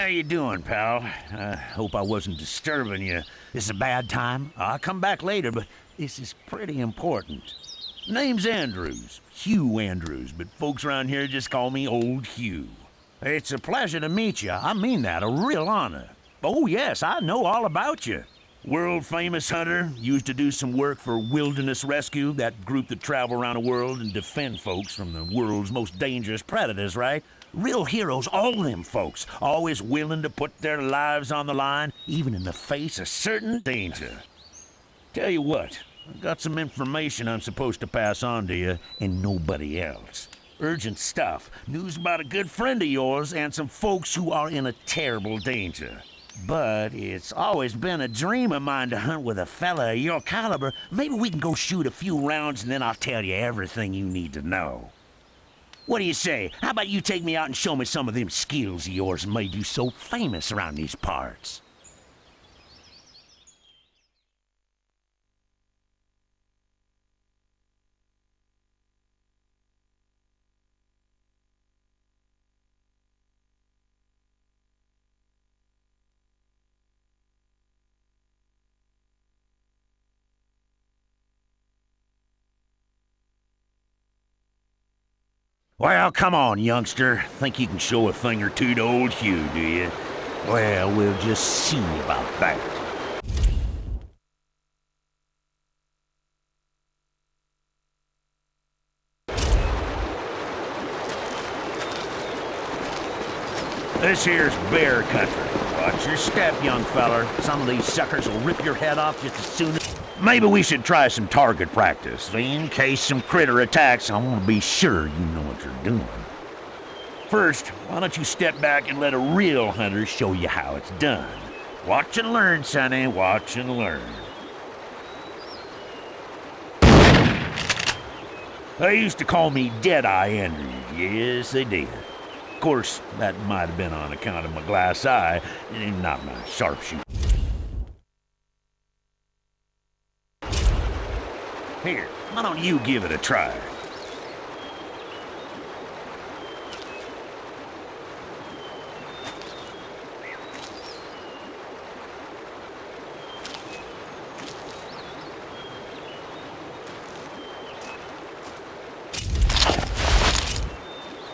How you doing, pal? Hope I wasn't disturbing you. This is a bad time. I'll come back later, but this is pretty important. Name's Andrews. Hugh Andrews, but folks around here just call me Old Hugh. It's a pleasure to meet you. I mean that, a real honor. Oh yes, I know all about you. World-famous hunter, used to do some work for Wilderness Rescue, that group that travel around the world and defend folks from the world's most dangerous predators, right? Real heroes, all them folks, always willing to put their lives on the line, even in the face of certain danger. Tell you what, I've got some information I'm supposed to pass on to you, and nobody else. Urgent stuff, news about a good friend of yours and some folks who are in a terrible danger. But it's always been a dream of mine to hunt with a fella of your caliber. Maybe we can go shoot a few rounds and then I'll tell you everything you need to know. What do you say? How about you take me out and show me some of them skills of yours that made you so famous around these parts? Well, come on, youngster. Think you can show a thing or two to Old Hugh, do you? Well, we'll just see about that. This here's bear country. Watch your step, young feller. Some of these suckers will rip your head off just as soon as... Maybe we should try some target practice. In case some critter attacks, I want to be sure you know what you're doing. First, why don't you step back and let a real hunter show you how it's done. Watch and learn, sonny. Watch and learn. They used to call me Deadeye Andrews. Yes, they did. Of course, that might have been on account of my glass eye, and not my sharpshooter. Here, why don't you give it a try?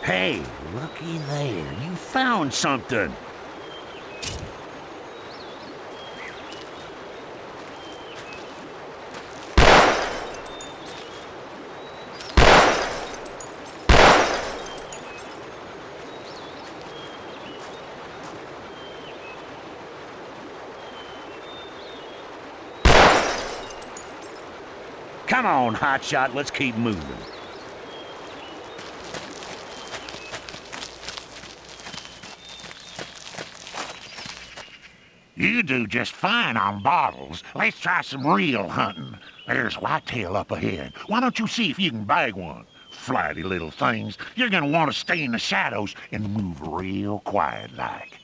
Hey, looky there. You found something. Come on, hotshot, let's keep moving. You do just fine on bottles. Let's try some real hunting. There's whitetail up ahead. Why don't you see if you can bag one? Flighty little things. You're gonna want to stay in the shadows and move real quiet like.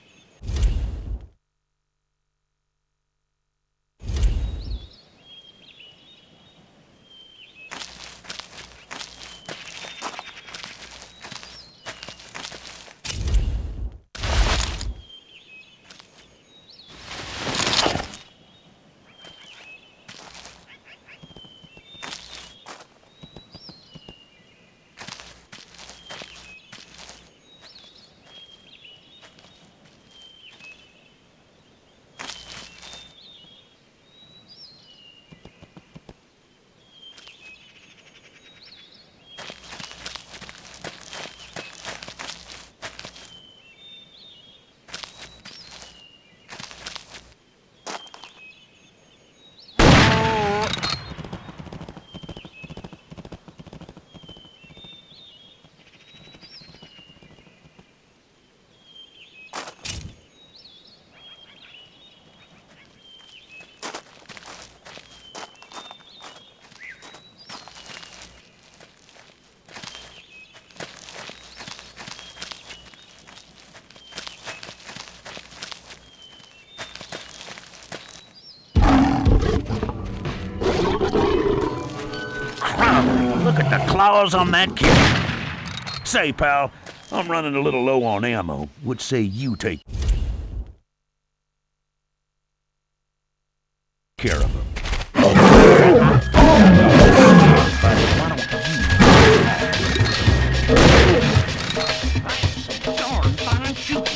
Look at the claws on that kid. Say, pal, I'm running a little low on ammo. Would say you take... care of them. Darn fine shooting.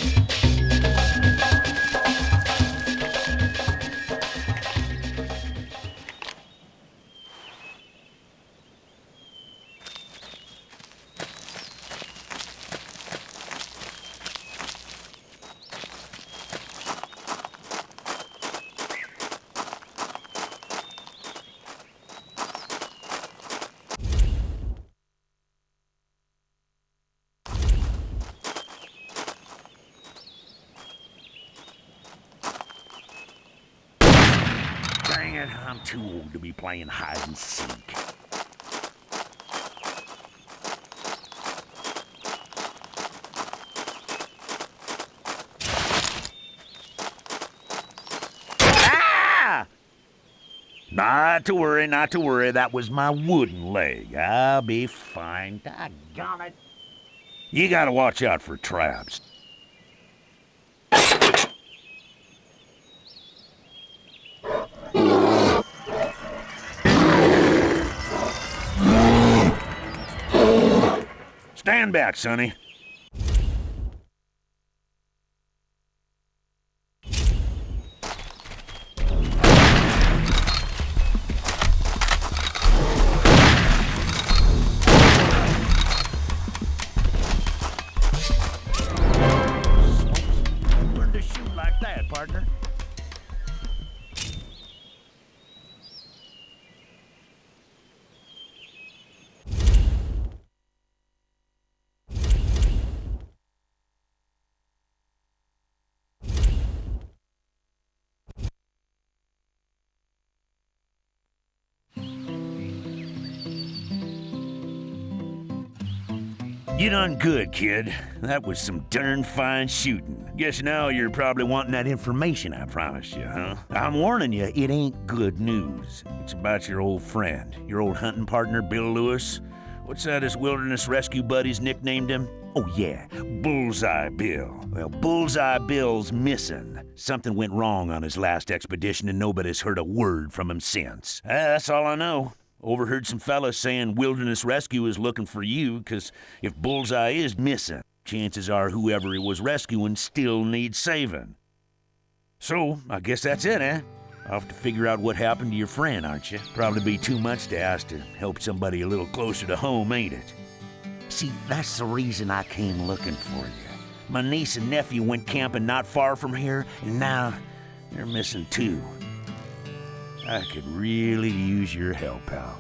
Dang it, I'm too old to be playing hide and seek. Ah! Not to worry, not to worry. That was my wooden leg. I'll be fine. Doggone it. You gotta watch out for traps. Stand back, Sonny. Learn to shoot like that, partner. You done good, kid. That was some darn fine shooting. Guess now you're probably wanting that information I promised you, huh? I'm warning you, it ain't good news. It's about your old friend, your old hunting partner, Bill Lewis. What's that his wilderness rescue buddies nicknamed him? Oh yeah, Bullseye Bill. Well, Bullseye Bill's missing. Something went wrong on his last expedition and nobody's heard a word from him since. That's all I know. Overheard some fellas saying Wilderness Rescue is looking for you, because if Bullseye is missing, chances are whoever he was rescuing still needs saving. So, I guess that's it, eh? Off to figure out what happened to your friend, aren't you? Probably be too much to ask to help somebody a little closer to home, ain't it? See, that's the reason I came looking for you. My niece and nephew went camping not far from here, and now they're missing too. I could really use your help, pal.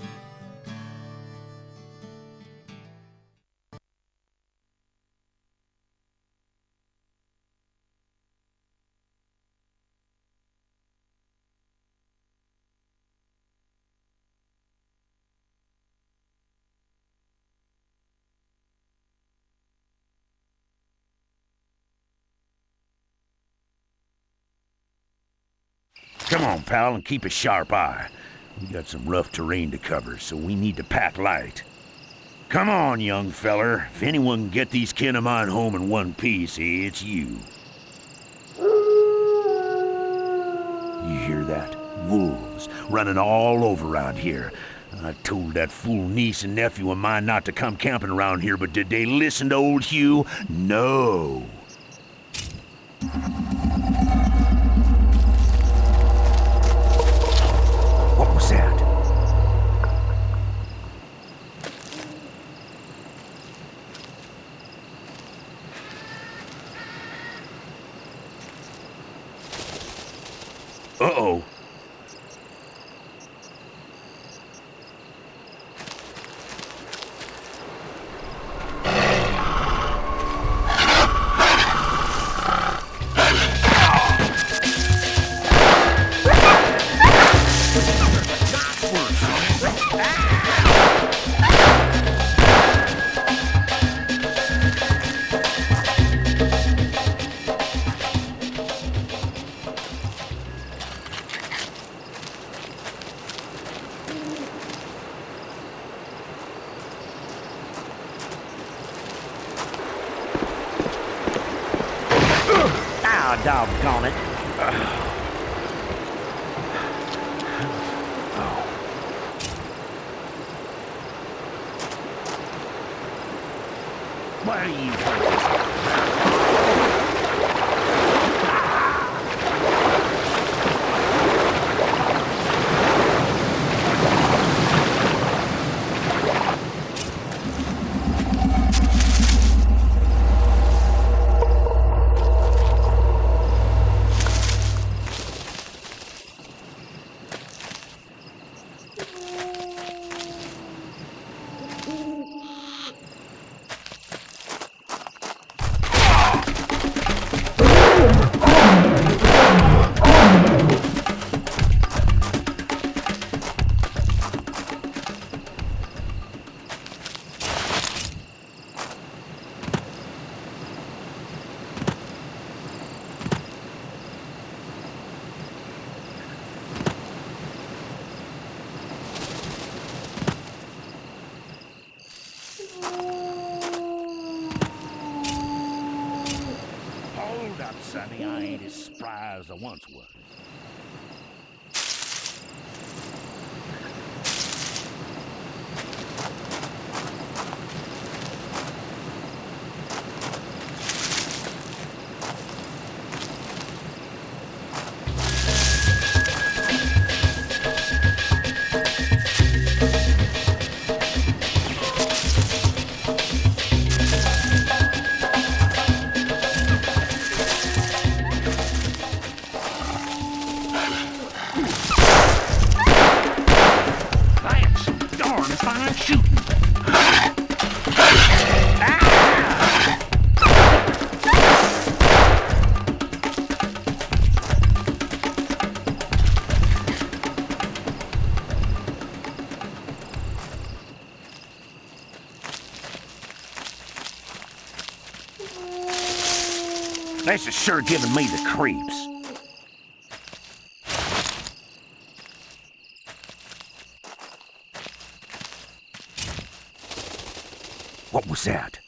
Come on, pal, and keep a sharp eye. We got some rough terrain to cover, so we need to pack light. Come on, young feller. If anyone can get these kin of mine home in one piece, it's you. You hear that? Wolves running all over around here. I told that fool niece and nephew of mine not to come camping around here, but did they listen to old Hugh? No. What was that? Uh-oh. Doggone it. Why are you focusing? Sonny, I ain't as spry as I once was. This is sure giving me the creeps. What was that?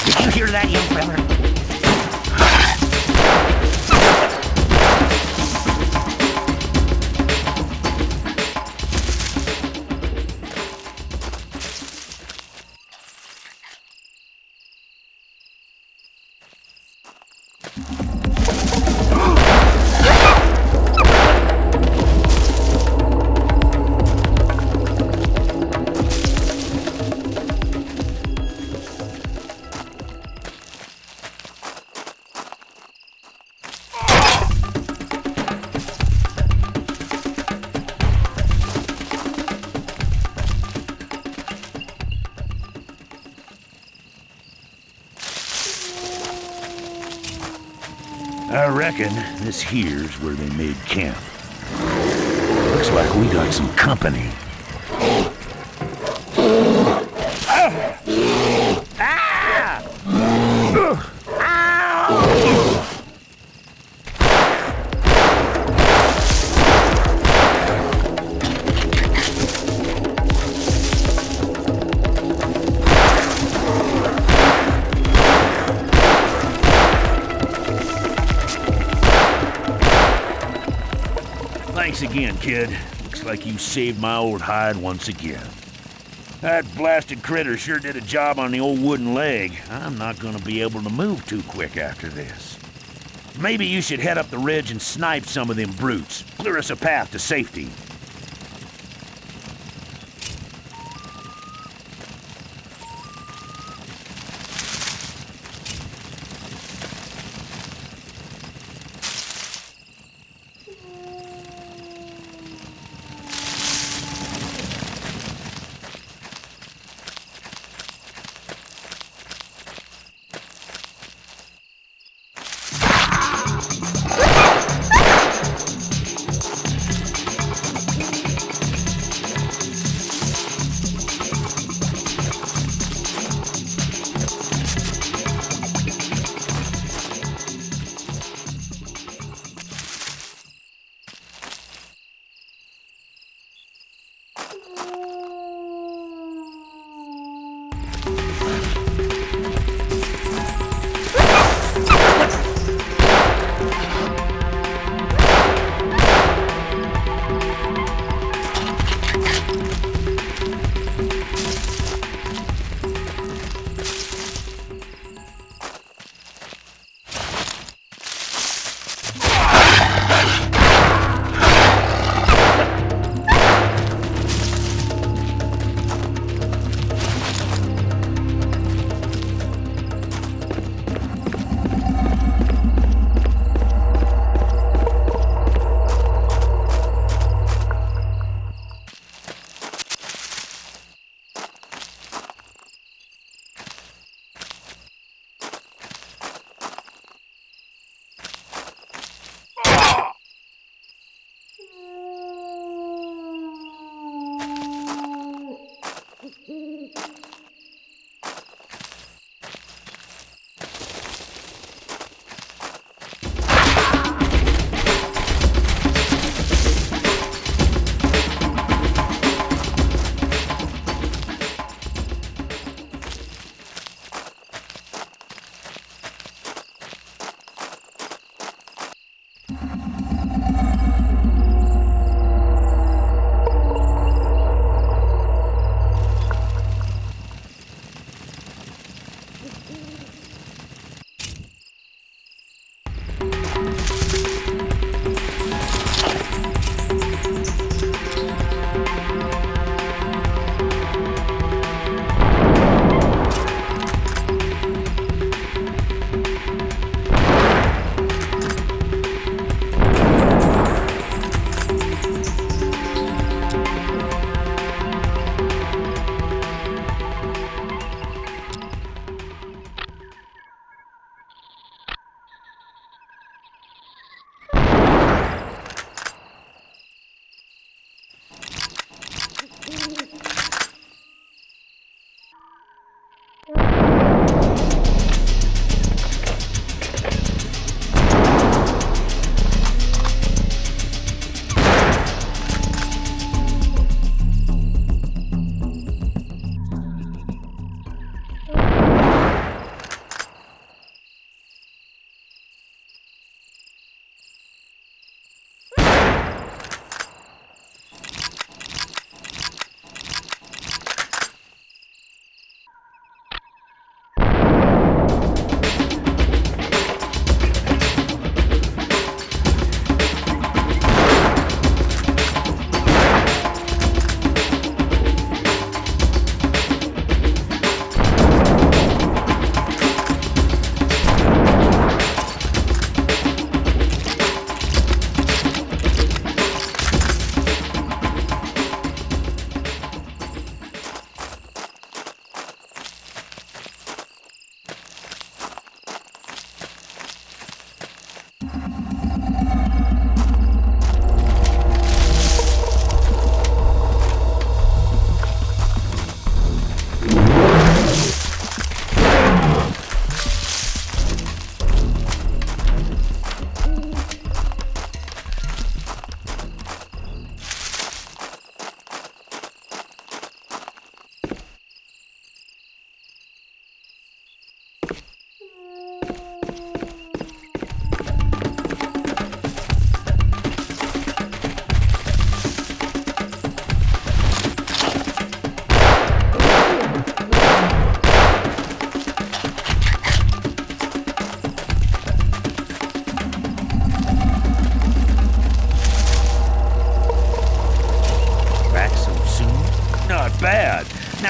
Did you hear that, young fella? I reckon this here's where they made camp. Looks like we got some company. Ah! Ah! Ow! Thanks again, kid. Looks like you saved my old hide once again. That blasted critter sure did a job on the old wooden leg. I'm not gonna be able to move too quick after this. Maybe you should head up the ridge and snipe some of them brutes. Clear us a path to safety.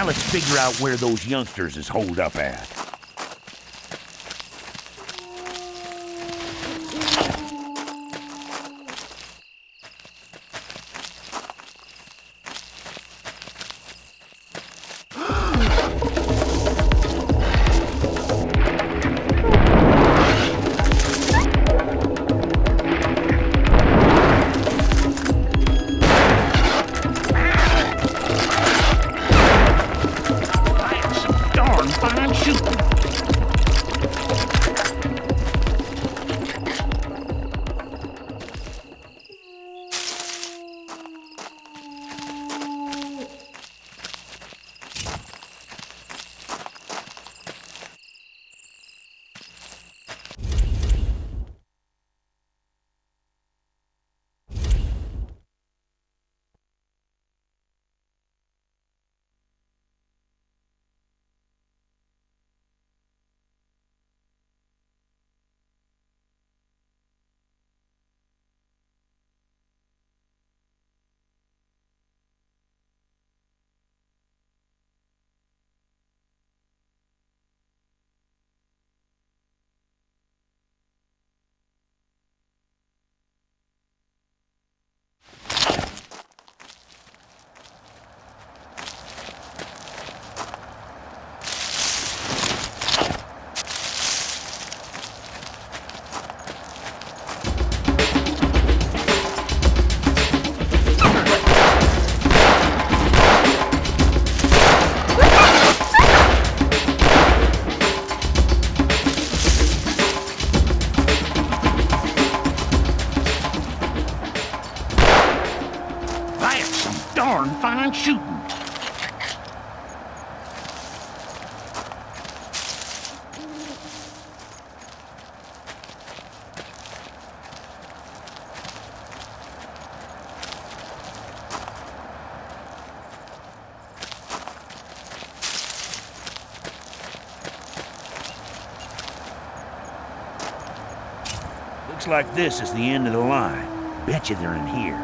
Now let's figure out where those youngsters is holed up at. Fine shooting. Looks like this is the end of the line. Bet you they're in here.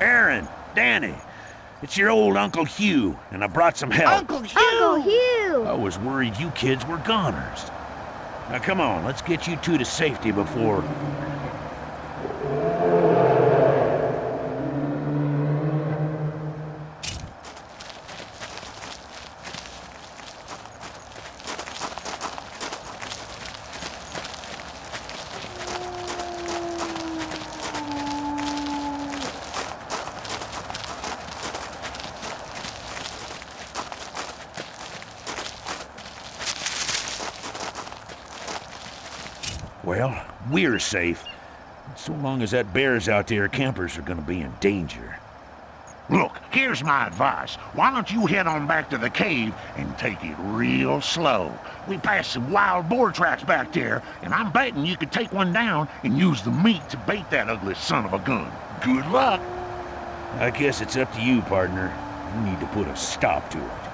Aaron, Danny, it's your old Uncle Hugh, and I brought some help. Uncle Hugh! Uncle Hugh! I was worried you kids were goners. Now come on, let's get you two to safety before... Well, we're safe. So long as that bear's out there, campers are gonna be in danger. Look, here's my advice. Why don't you head on back to the cave and take it real slow? We passed some wild boar tracks back there, and I'm betting you could take one down and use the meat to bait that ugly son of a gun. Good luck. I guess it's up to you, partner. You need to put a stop to it.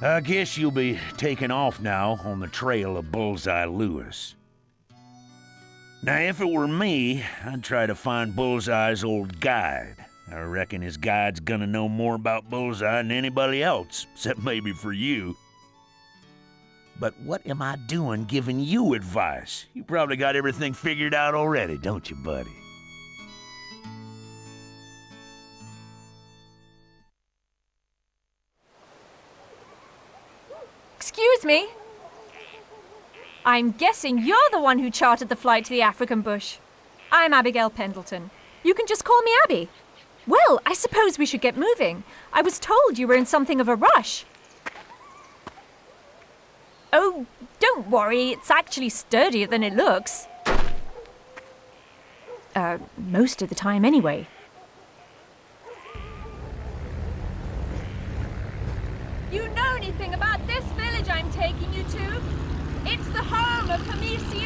I guess you'll be taking off now on the trail of Bullseye Lewis. Now, if it were me, I'd try to find Bullseye's old guide. I reckon his guide's gonna know more about Bullseye than anybody else, except maybe for you. But what am I doing giving you advice? You probably got everything figured out already, don't you, buddy? Excuse me? I'm guessing you're the one who chartered the flight to the African bush. I'm Abigail Pendleton. You can just call me Abby. Well, I suppose we should get moving. I was told you were in something of a rush. Oh, don't worry. It's actually sturdier than it looks. Most of the time anyway. You know anything about this village I'm taking you to? It's the home of Hamisi.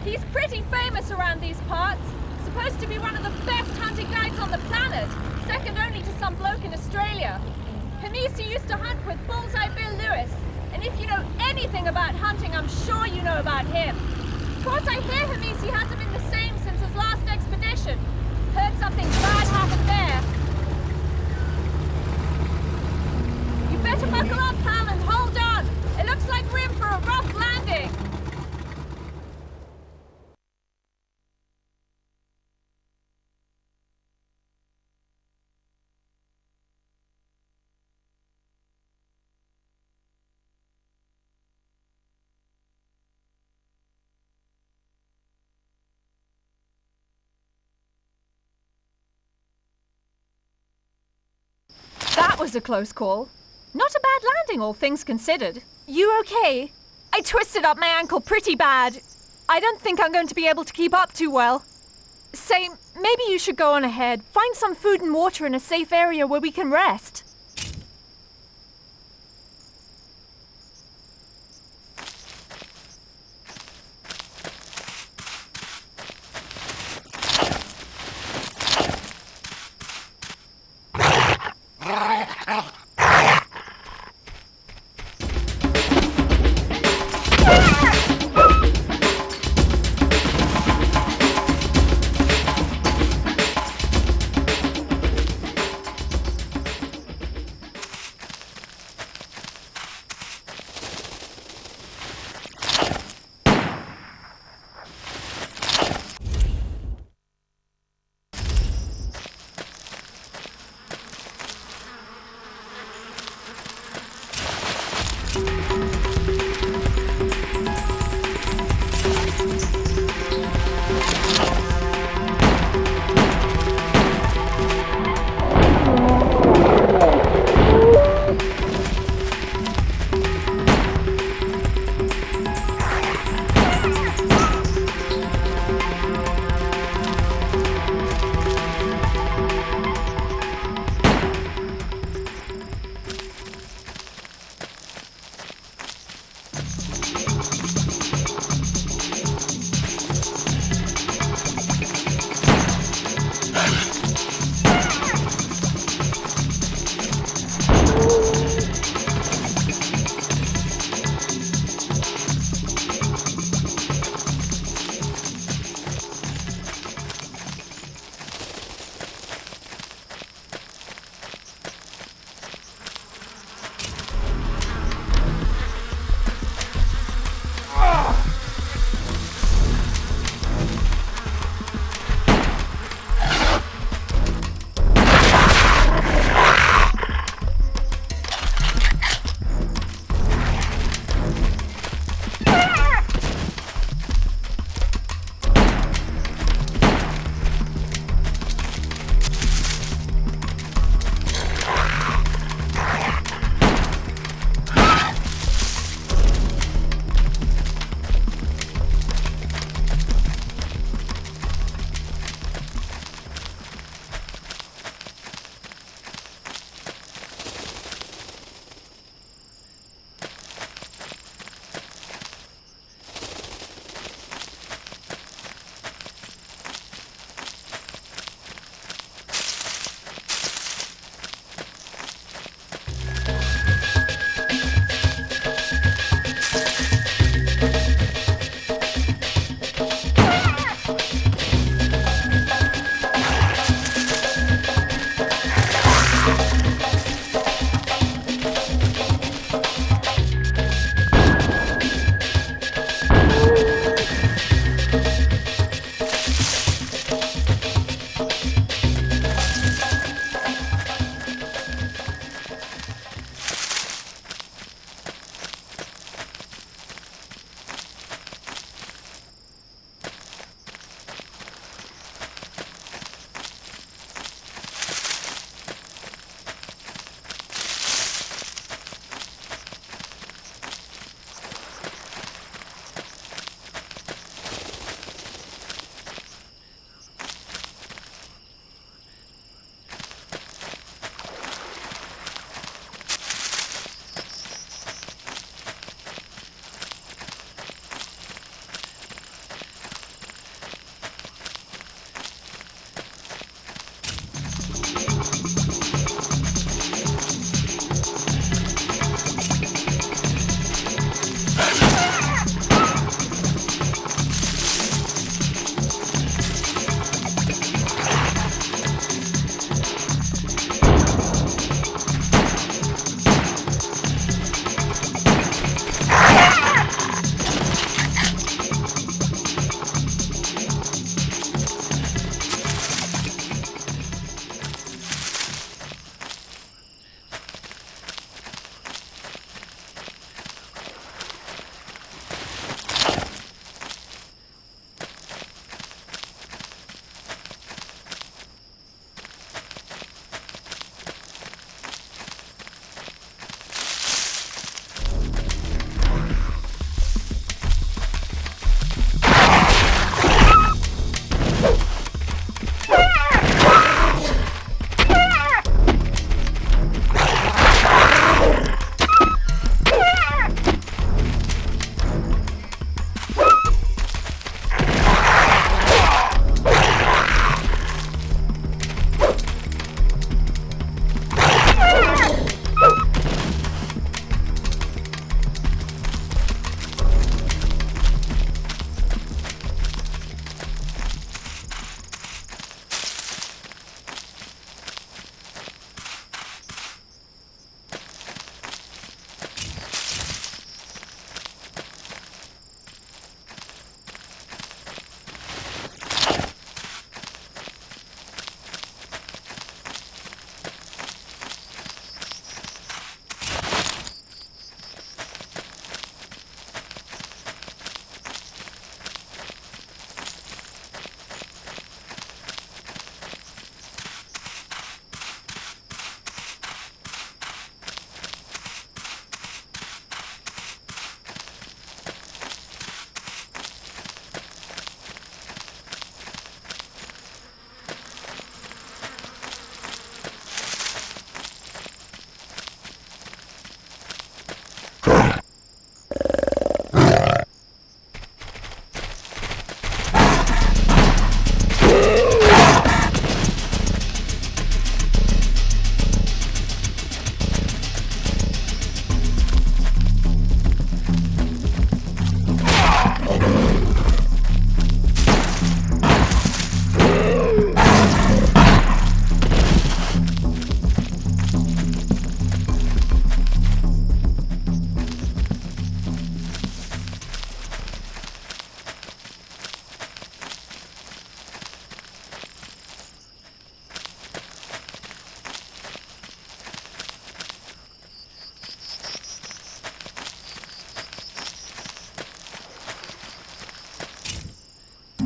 He's pretty famous around these parts. Supposed to be one of the best hunting guides on the planet, second only to some bloke in Australia. Hamisi used to hunt with Bullseye Bill Lewis, and if you know anything about hunting, I'm sure you know about him. Of course, I hear Hamisi hasn't been the same since his last expedition. Heard something bad happened there. You better buckle up, pal, and hold on. It looks like we're in for a rough landing. That was a close call. Not a bad landing, all things considered. You okay? I twisted up my ankle pretty bad. I don't think I'm going to be able to keep up too well. Say, maybe you should go on ahead. Find some food and water in a safe area where we can rest.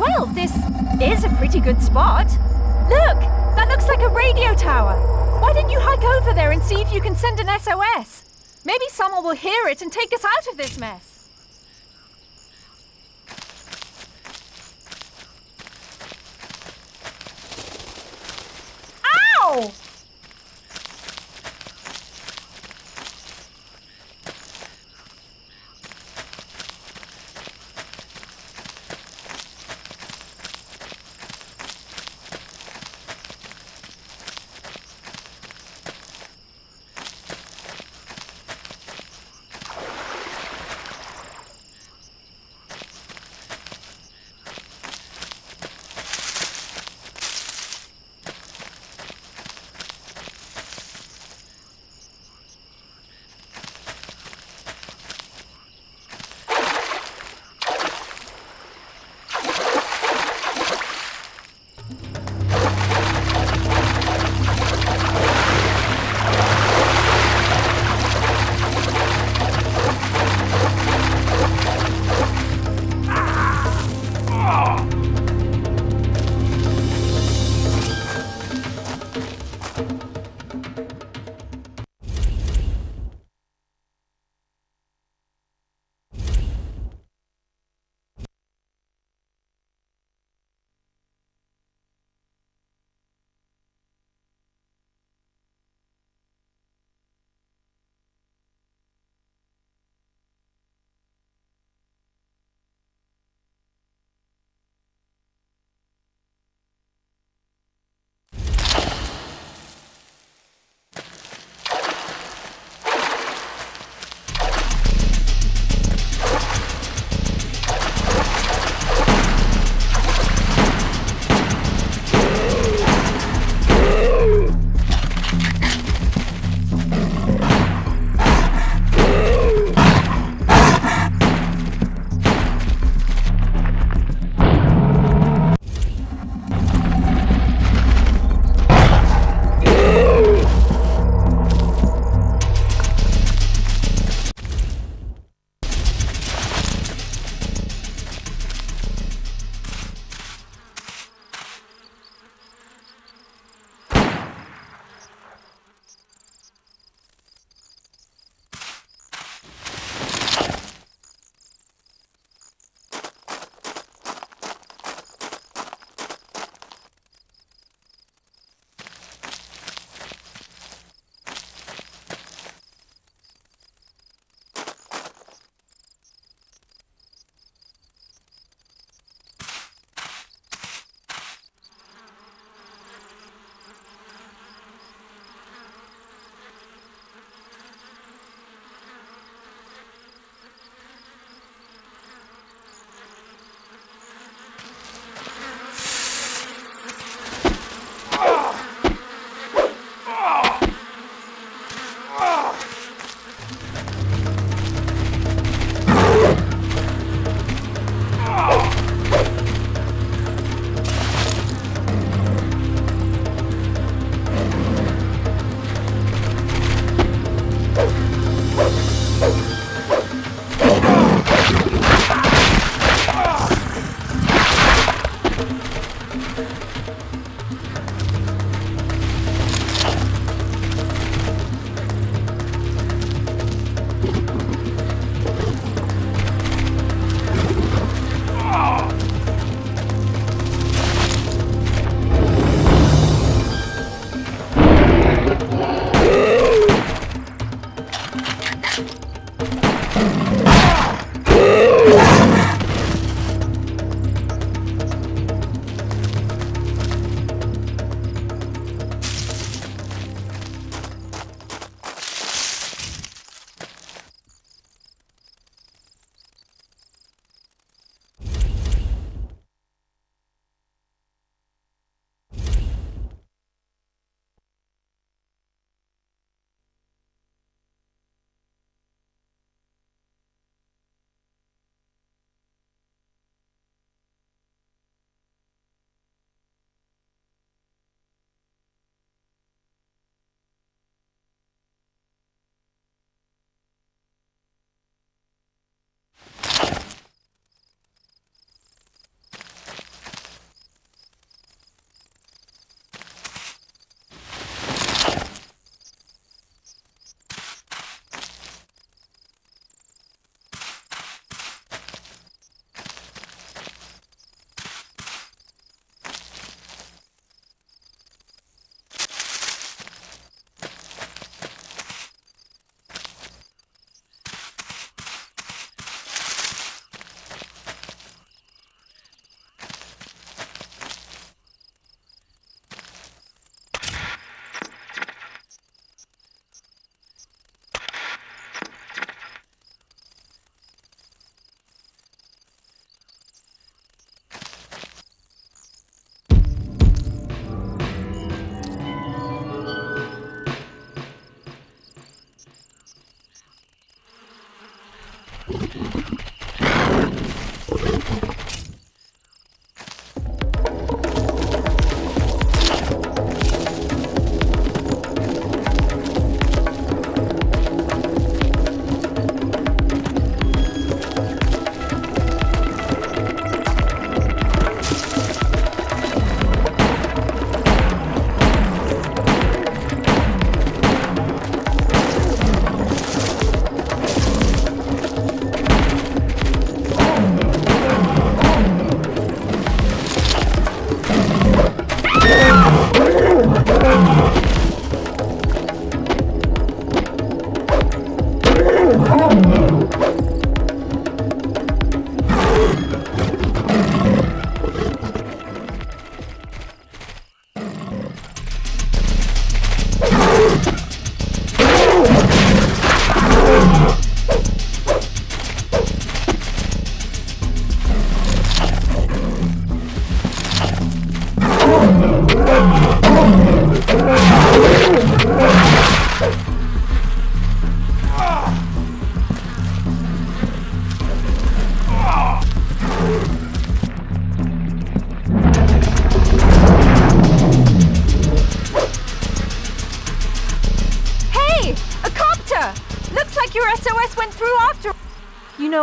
Well, this is a pretty good spot. Look, that looks like a radio tower. Why don't you hike over there and see if you can send an SOS? Maybe someone will hear it and take us out of this mess. Ow!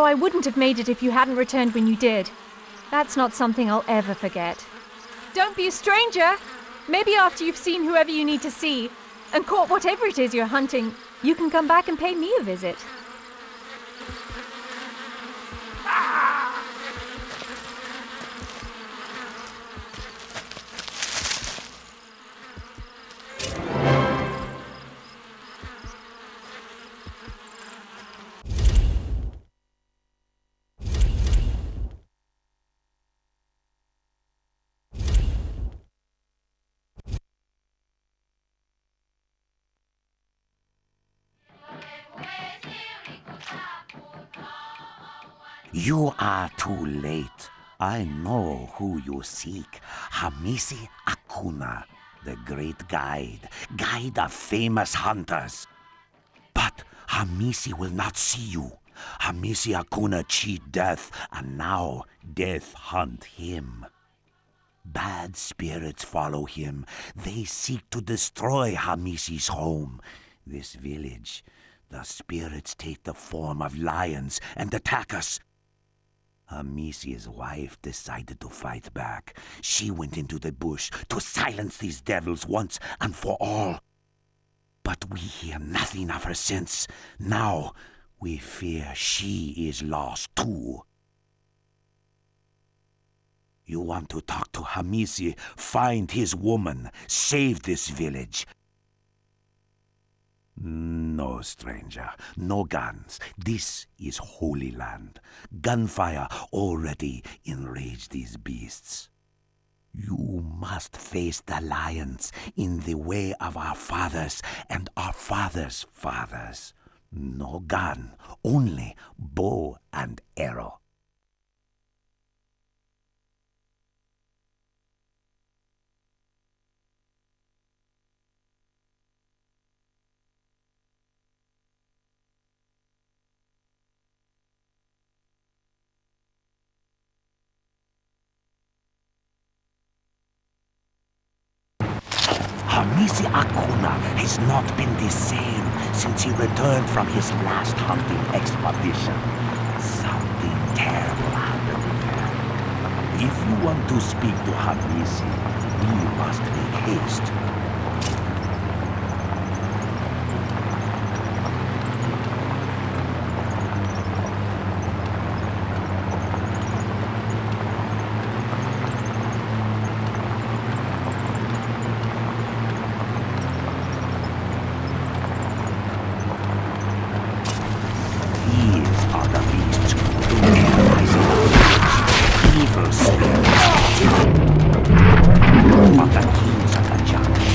I wouldn't have made it if you hadn't returned when you did. That's not something I'll ever forget. Don't be a stranger. Maybe after you've seen whoever you need to see, and caught whatever it is you're hunting, you can come back and pay me a visit. You are too late. I know who you seek. Hamisi Akuna, the great guide of famous hunters. But Hamisi will not see you. Hamisi Akuna cheat death, and now death hunt him. Bad spirits follow him. They seek to destroy Hamisi's home. This village, the spirits take the form of lions and attack us. Hamisi's wife decided to fight back. She went into the bush to silence these devils once and for all. But we hear nothing of her since. Now we fear she is lost too. You want to talk to Hamisi, find his woman, save this village. No, stranger. No guns. This is Holy Land. Gunfire already enraged these beasts. You must face the lions in the way of our fathers and our fathers' fathers. No gun, only bow and arrow. Hamisi Akuna has not been the same since he returned from his last hunting expedition. Something terrible happened there. If you want to speak to Hamisi, you must make haste. Evil spirits, but the kings of the jungle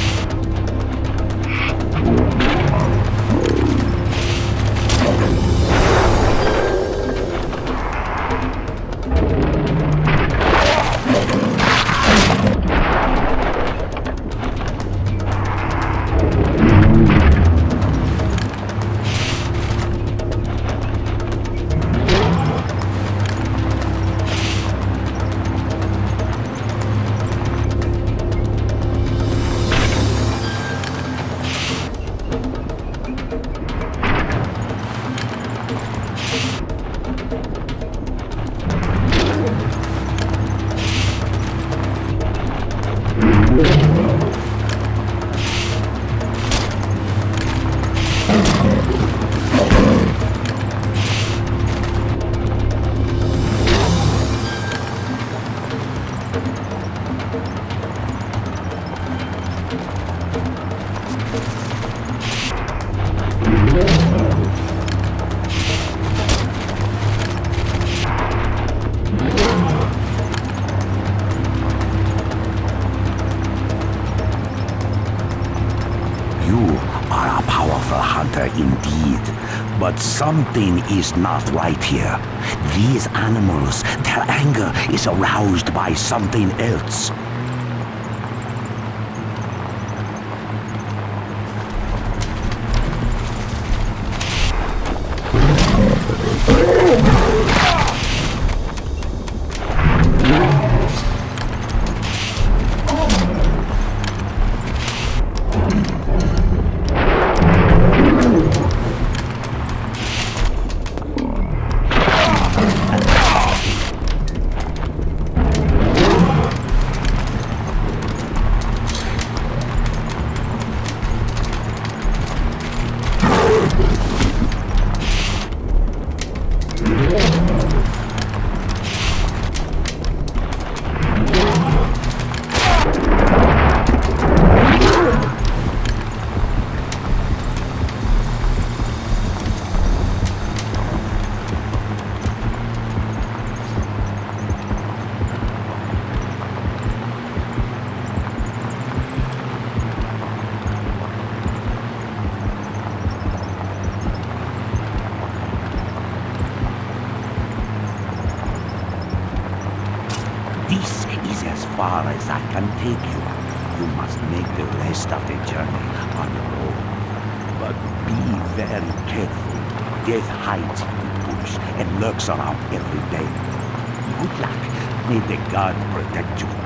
anger indeed. But something is not right here. These animals, their anger is aroused by something else. This is as far as I can take you. You must make the rest of the journey on your own. But be very careful. Death hides in the bush and lurks around every day. Good luck. May the God protect you.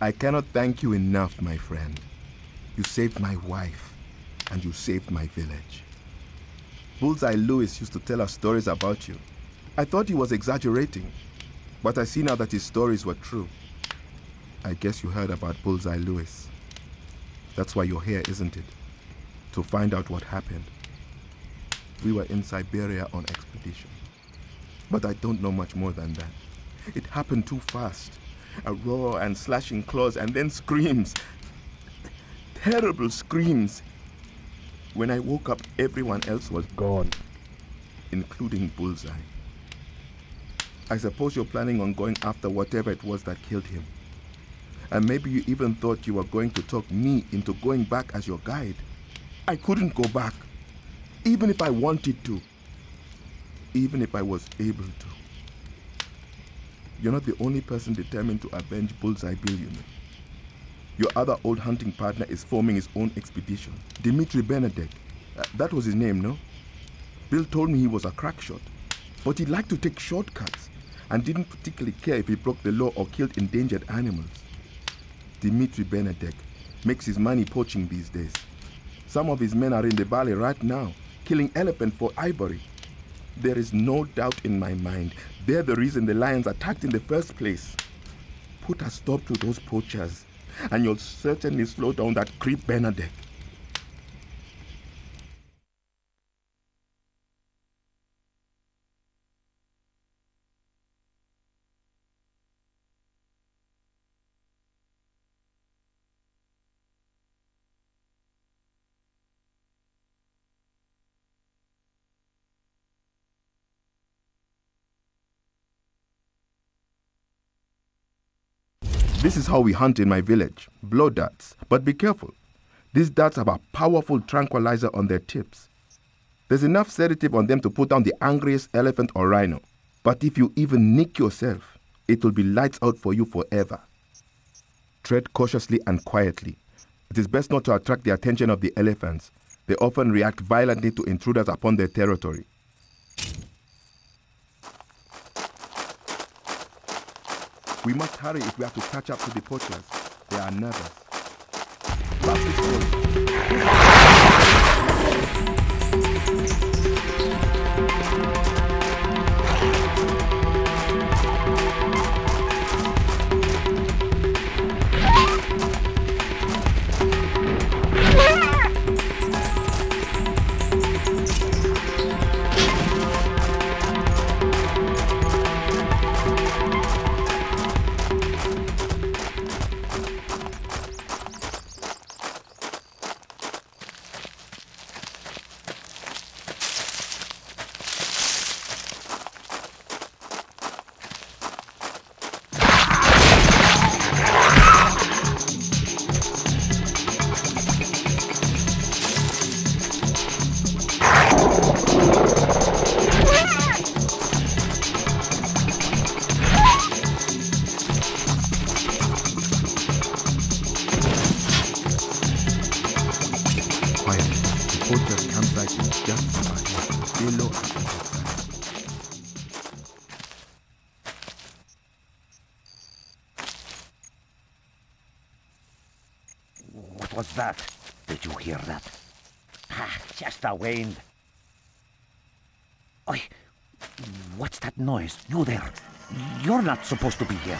I cannot thank you enough, my friend. You saved my wife, and you saved my village. Bullseye Lewis used to tell us stories about you. I thought he was exaggerating, but I see now that his stories were true. I guess you heard about Bullseye Lewis. That's why you're here, isn't it? To find out what happened. We were in Siberia on expedition. But I don't know much more than that. It happened too fast. A roar and slashing claws and then screams. Terrible screams. When I woke up, everyone else was gone, including Bullseye. I suppose you're planning on going after whatever it was that killed him. And maybe you even thought you were going to talk me into going back as your guide. I couldn't go back, even if I wanted to, even if I was able to. You're not the only person determined to avenge Bullseye Bill, you know. Your other old hunting partner is forming his own expedition. Dimitri Benedek. That was his name, no? Bill told me he was a crack shot, but he liked to take shortcuts and didn't particularly care if he broke the law or killed endangered animals. Dimitri Benedek makes his money poaching these days. Some of his men are in the valley right now, killing elephant for ivory. There is no doubt in my mind they're the reason the lions attacked in the first place. Put a stop to those poachers, and you'll certainly slow down that creep Benedek. This is how we hunt in my village. Blow darts. But be careful. These darts have a powerful tranquilizer on their tips. There's enough sedative on them to put down the angriest elephant or rhino. But if you even nick yourself, it will be lights out for you forever. Tread cautiously and quietly. It is best not to attract the attention of the elephants. They often react violently to intruders upon their territory. We must hurry if we have to catch up to the poachers. They are nervous. Blast this way. Poacher's campsite is just ahead. Stay low. What was that? Did you hear that? Ah, just the wind. Oi, what's that noise? You there. You're not supposed to be here.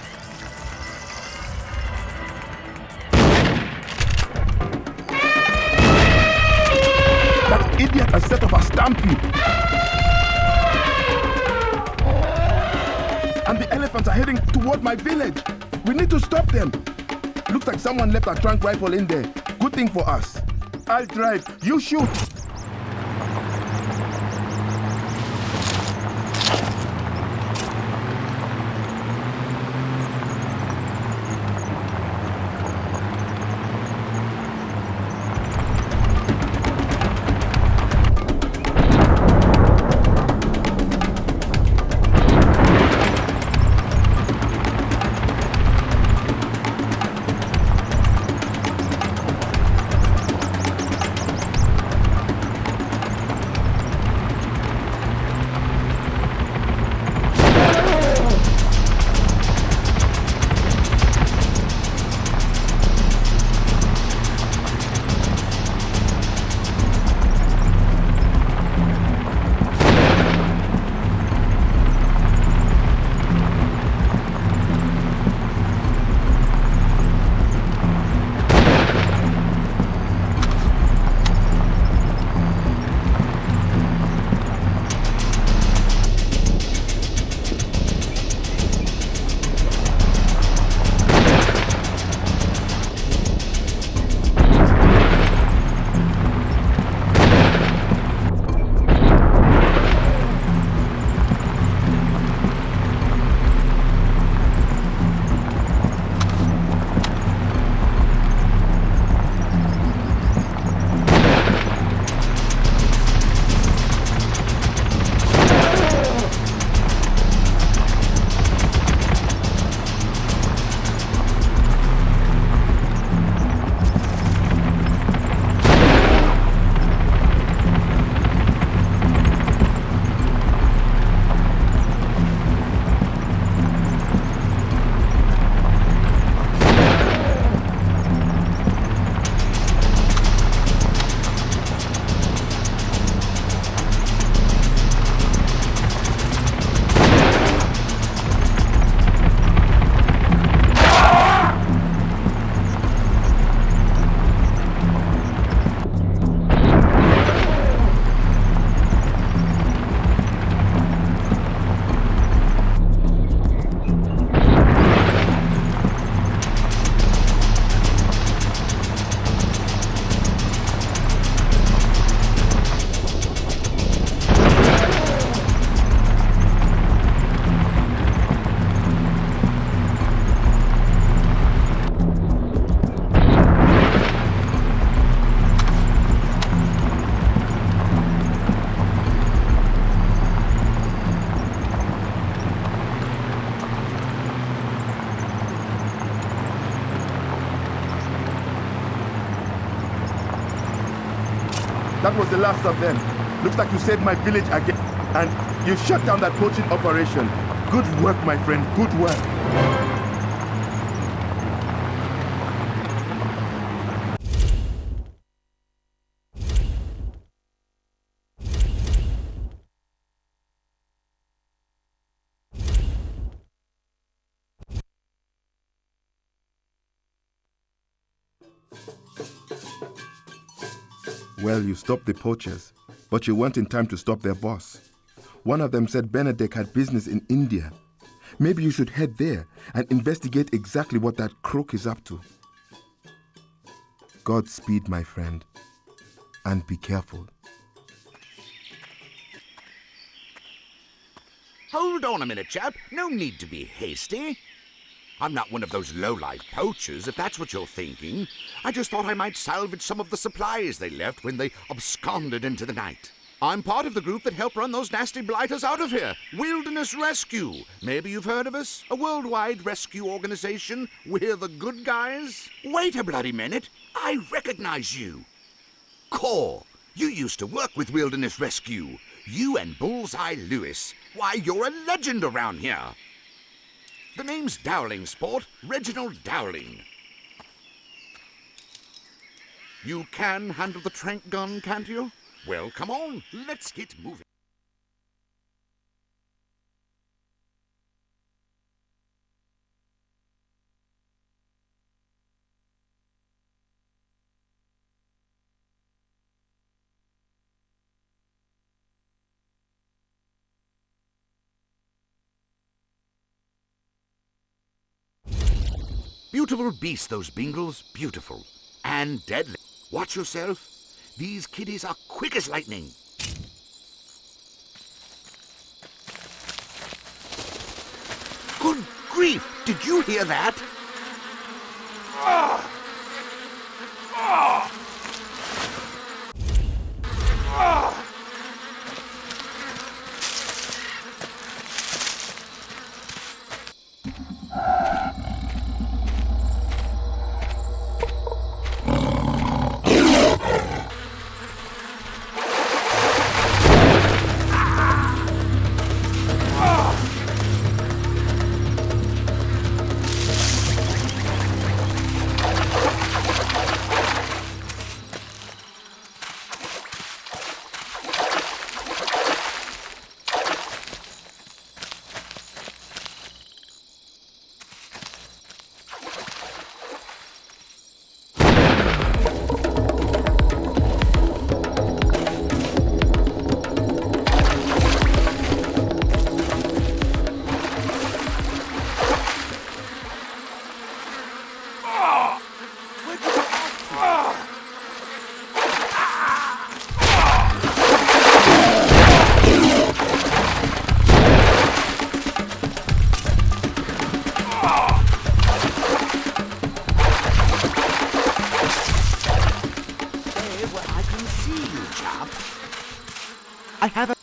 That idiot has set up a stampede. And the elephants are heading toward my village. We need to stop them. Looks like someone left a trunk rifle in there. Good thing for us. I'll drive. You shoot. That was the last of them. Looks like you saved my village again. And you shut down that poaching operation. Good work, my friend. Good work. Well, you stopped the poachers, but you weren't in time to stop their boss. One of them said Benedict had business in India. Maybe you should head there and investigate exactly what that crook is up to. Godspeed, my friend, and be careful. Hold on a minute, chap. No need to be hasty. I'm not one of those low-life poachers, if that's what you're thinking. I just thought I might salvage some of the supplies they left when they absconded into the night. I'm part of the group that helped run those nasty blighters out of here. Wilderness Rescue. Maybe you've heard of us? A worldwide rescue organization. We're the good guys. Wait a bloody minute. I recognize you. Core. You used to work with Wilderness Rescue. You and Bullseye Lewis. Why, you're a legend around here. The name's Dowling, Sport. Reginald Dowling. You can handle the trank gun, can't you? Well, come on. Let's get moving. Beautiful beasts, those Bingles. Beautiful. And deadly. Watch yourself. These kiddies are quick as lightning. Good grief! Did you hear that? I have a...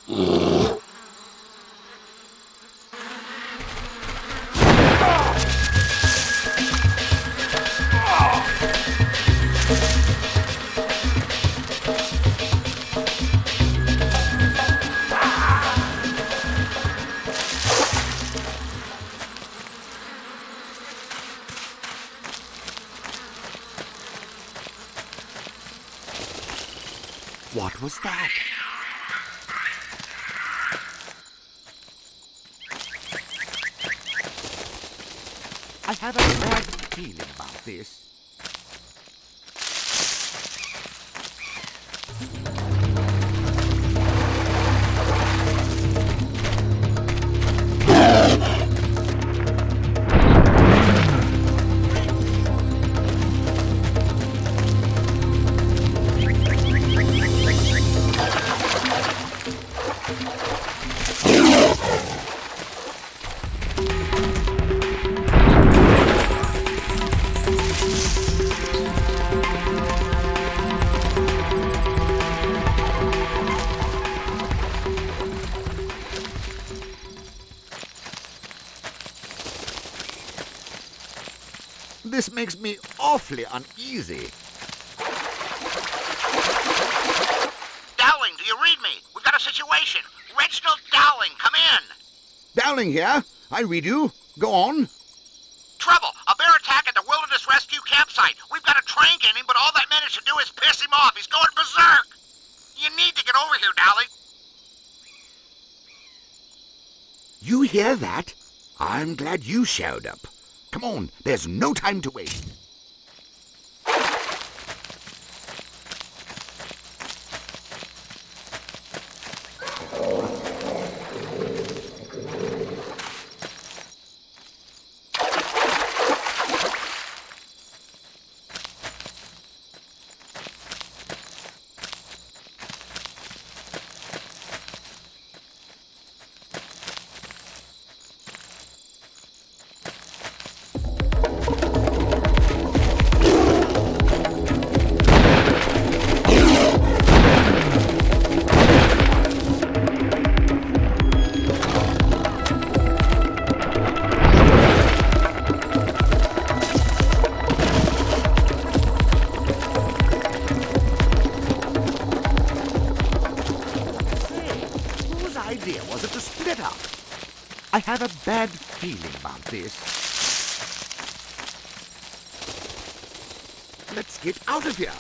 What was that? I have a bad feeling about this. This makes me awfully uneasy. Dowling, do you read me? We've got a situation. Reginald Dowling, come in. Dowling here. I read you. Go on. Trouble. A bear attack at the Wilderness Rescue campsite. We've got a trank in him, but all that managed to do is piss him off. He's going berserk. You need to get over here, Dowling. You hear that? I'm glad you showed up. Come on, there's no time to waste. idea was it to split up? I have a bad feeling about this. Let's get out of here.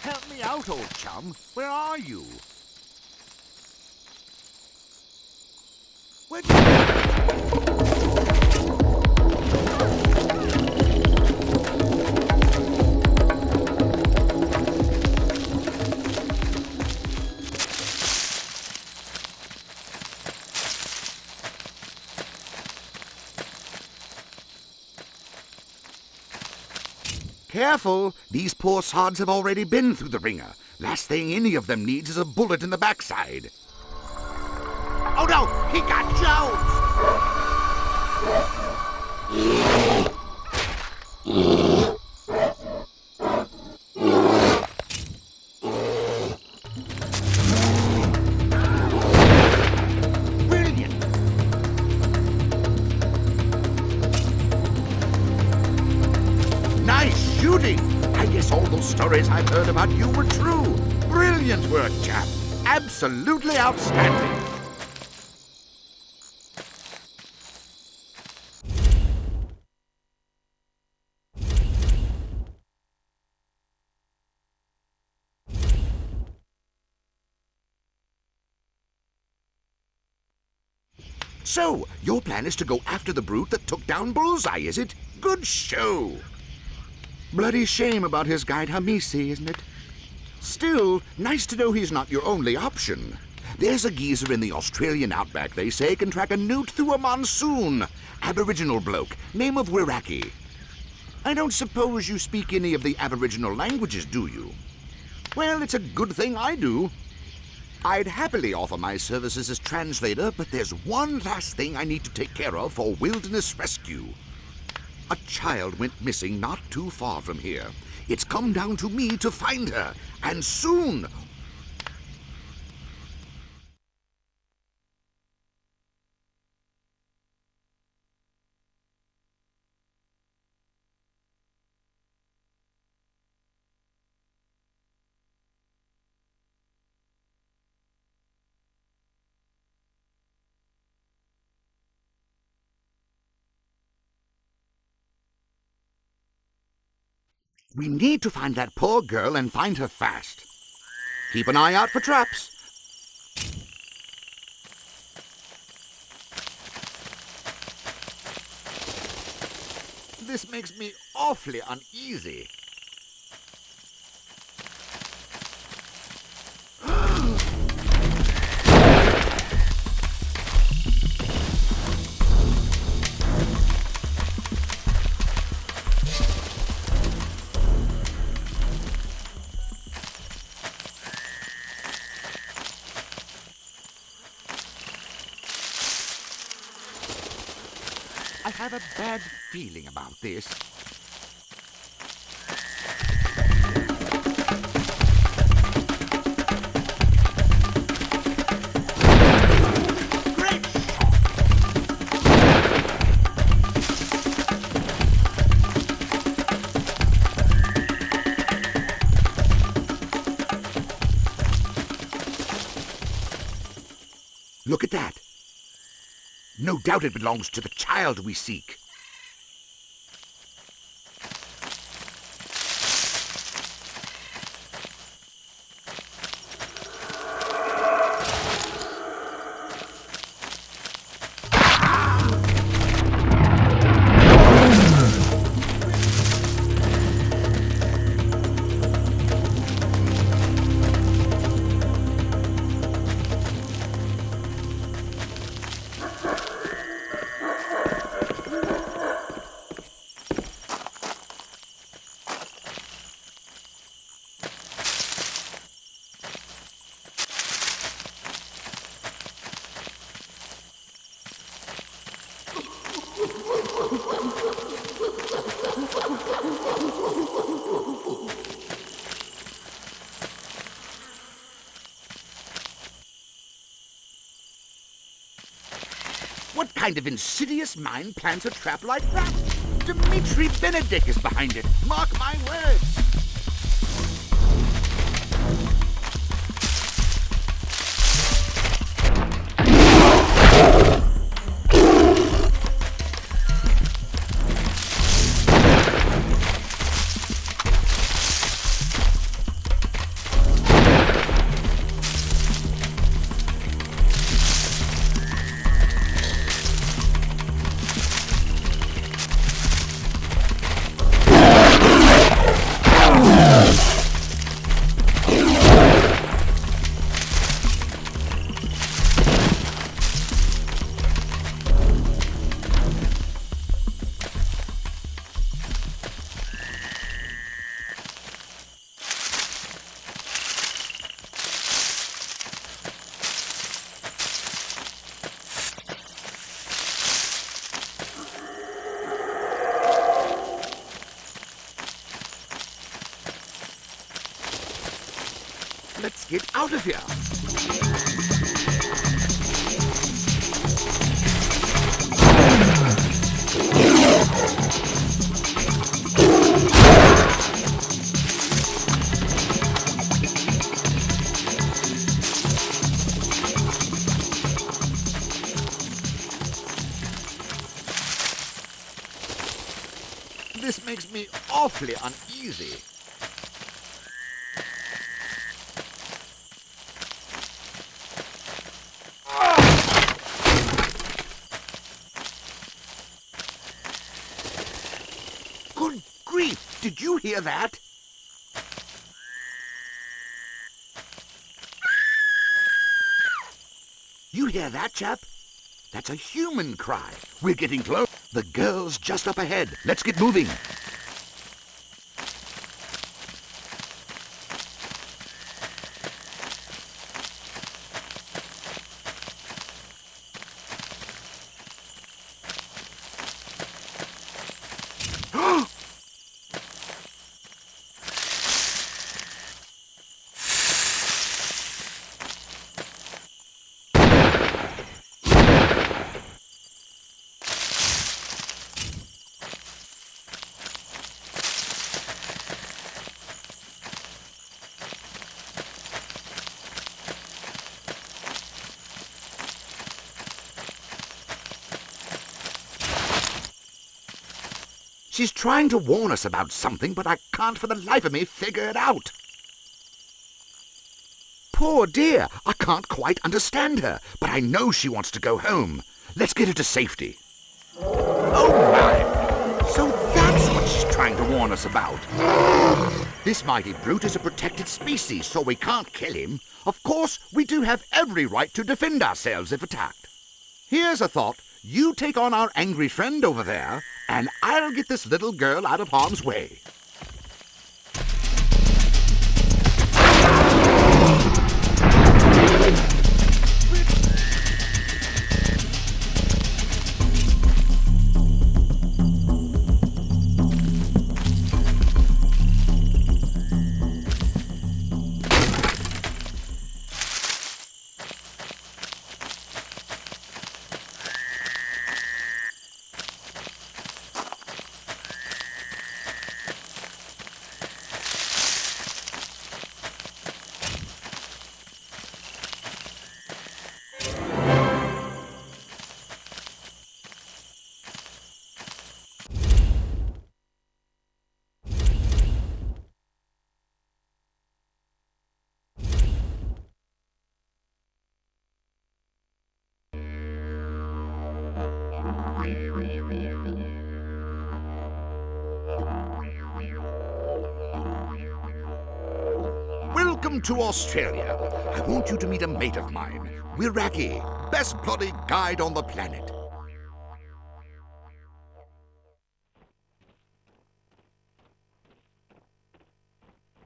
Help me out, old chum. Where are you? Where'd you Careful! These poor sods have already been through the ringer. Last thing any of them needs is a bullet in the backside. Oh no! He got Jones! Brilliant! Nice shooting! I guess all those stories I've heard about you were true. Brilliant work, chap. Absolutely outstanding. So, your plan is to go after the brute that took down Bullseye, is it? Good show! Bloody shame about his guide Hamisi, isn't it? Still, nice to know he's not your only option. There's a geezer in the Australian outback, they say, can track a newt through a monsoon. Aboriginal bloke, name of Wiraki. I don't suppose you speak any of the Aboriginal languages, do you? Well, it's a good thing I do. I'd happily offer my services as translator, but there's one last thing I need to take care of for wilderness rescue. A child went missing not too far from here. It's come down to me to find her, and soon. We need to find that poor girl and find her fast. Keep an eye out for traps. This makes me awfully uneasy. I have a bad feeling about this. Great shot! Look at that. No doubt it belongs to the child we seek. kind of insidious mind plans a trap like that? Dmitri Benedict is behind it. Mark my words. Let's get out of here. This makes me awfully uneasy. Good grief! Did you hear that? You hear that, chap? That's a human cry. We're getting close. The girl's just up ahead. Let's get moving. She's trying to warn us about something, but I can't for the life of me figure it out. Poor dear, I can't quite understand her, but I know she wants to go home. Let's get her to safety. Oh my! So that's what she's trying to warn us about. This mighty brute is a protected species, so we can't kill him. Of course, we do have every right to defend ourselves if attacked. Here's a thought. You take on our angry friend over there, and I'll get this little girl out of harm's way. Welcome to Australia. I want you to meet a mate of mine, Wiraki, best bloody guide on the planet.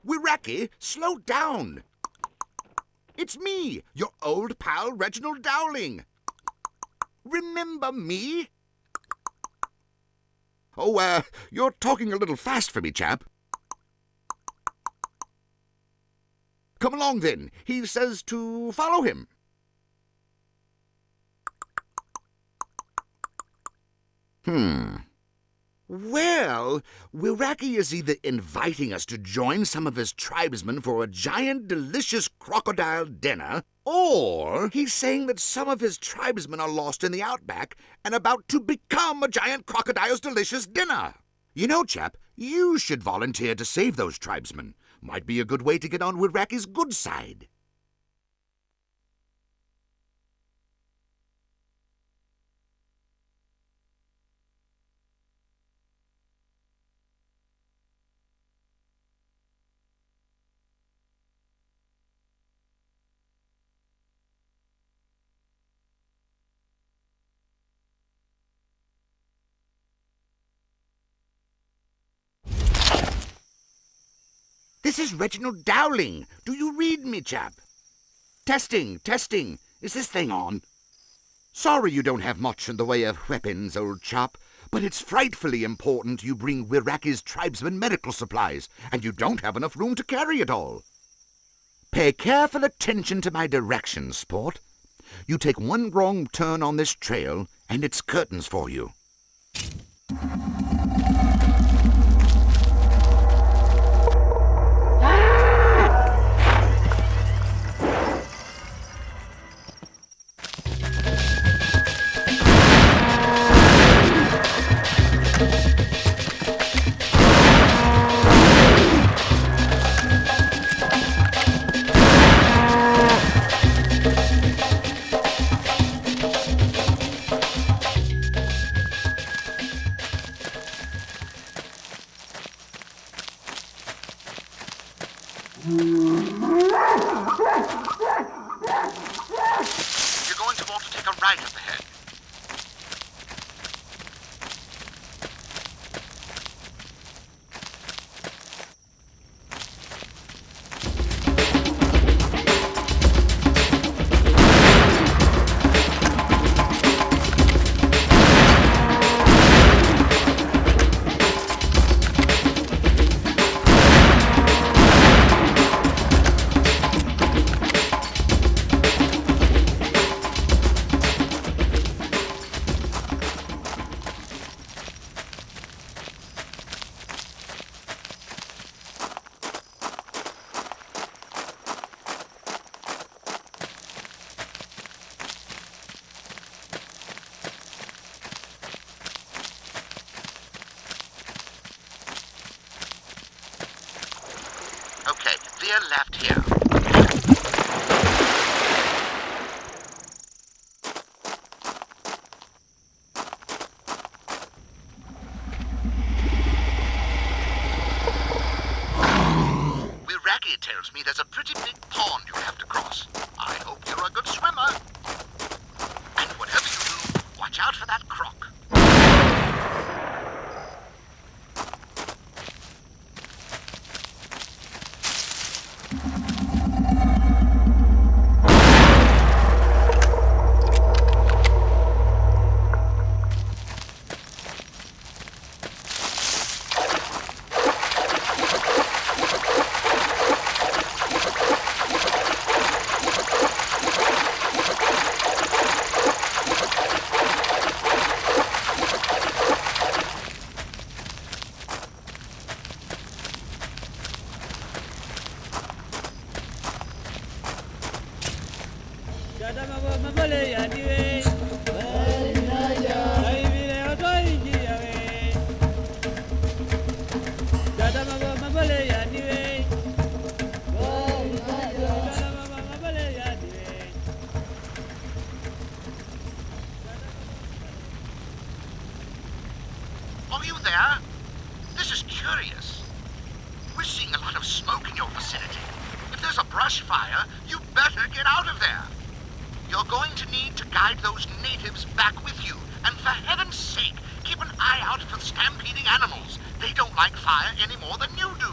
Wiraki, slow down. It's me, your old pal Reginald Dowling. Remember me? Oh, you're talking a little fast for me, chap. Come along, then. He says to follow him. Well, Wiraki is either inviting us to join some of his tribesmen for a giant, delicious crocodile dinner, or he's saying that some of his tribesmen are lost in the outback and about to become a giant crocodile's delicious dinner. You know, chap, you should volunteer to save those tribesmen. Might be a good way to get on Wiraki's good side. This is Reginald Dowling. Do you read me, chap? Testing, testing. Is this thing on? Sorry you don't have much in the way of weapons, old chap, but it's frightfully important you bring Wiraki's tribesmen medical supplies, and you don't have enough room to carry it all. Pay careful attention to my directions, sport. You take one wrong turn on this trail, and it's curtains for you. Okay, veer left here. Wiraki tells me there's a pretty big pond you'll have to cross. I hope you're a good swimmer. And whatever you do, watch out for that croc. Are you there? This is curious. We're seeing a lot of smoke in your vicinity. If there's a brush fire, you better get out of there. You're going to need to guide those natives back with you. And for heaven's sake, keep an eye out for stampeding animals. They don't like fire any more than you do.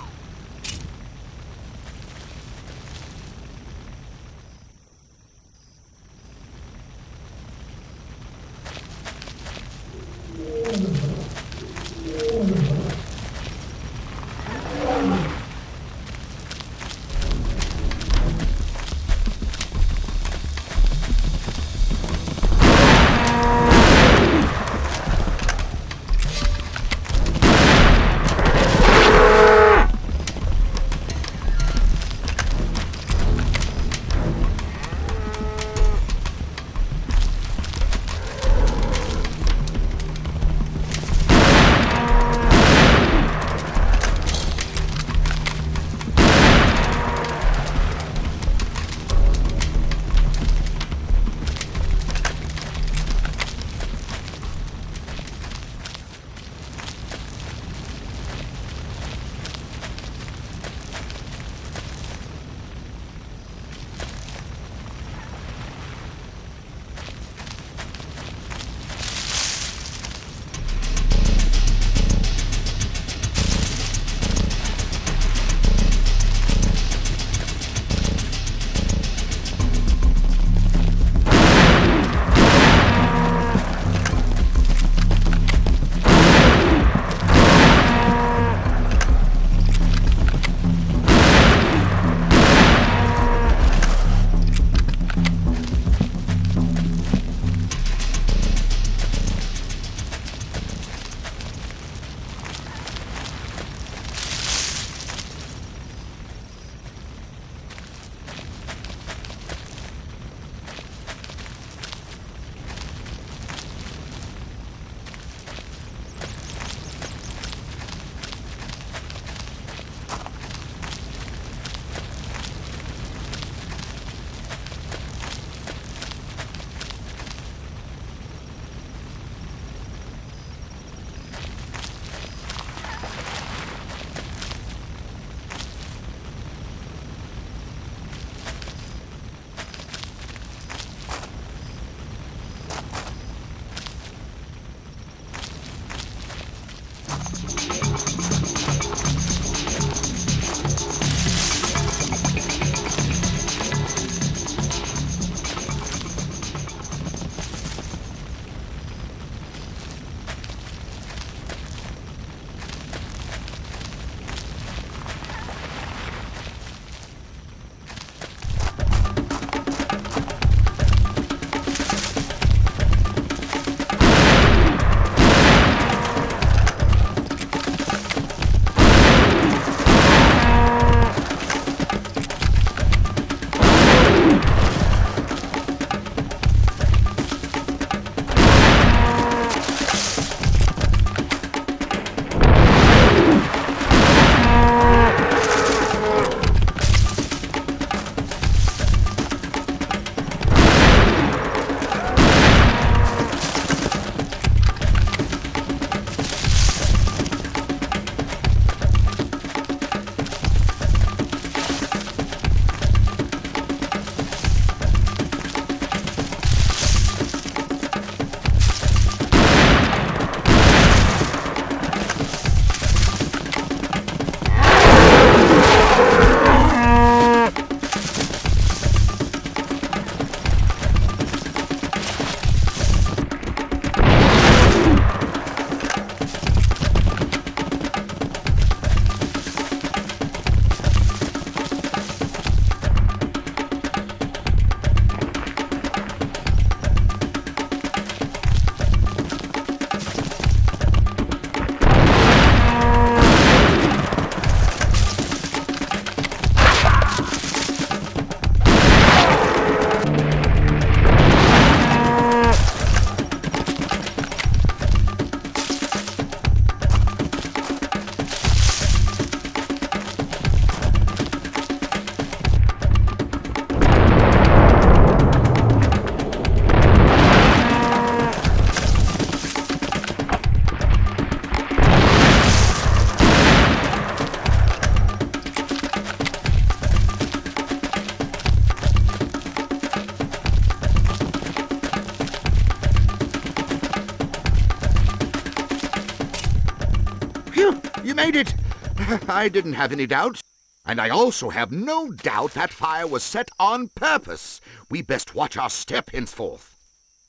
I didn't have any doubts. And I also have no doubt that fire was set on purpose. We best watch our step henceforth.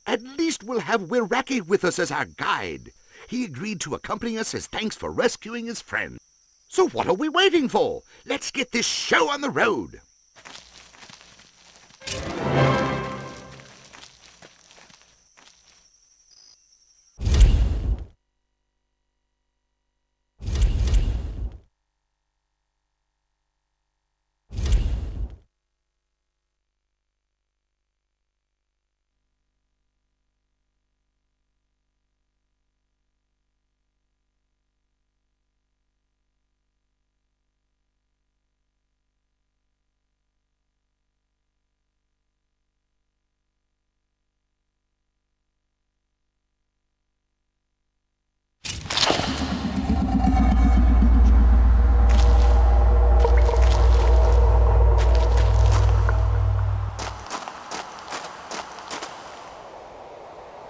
At least we'll have Wiraki with us as our guide. He agreed to accompany us as thanks for rescuing his friend. So what are we waiting for? Let's get this show on the road.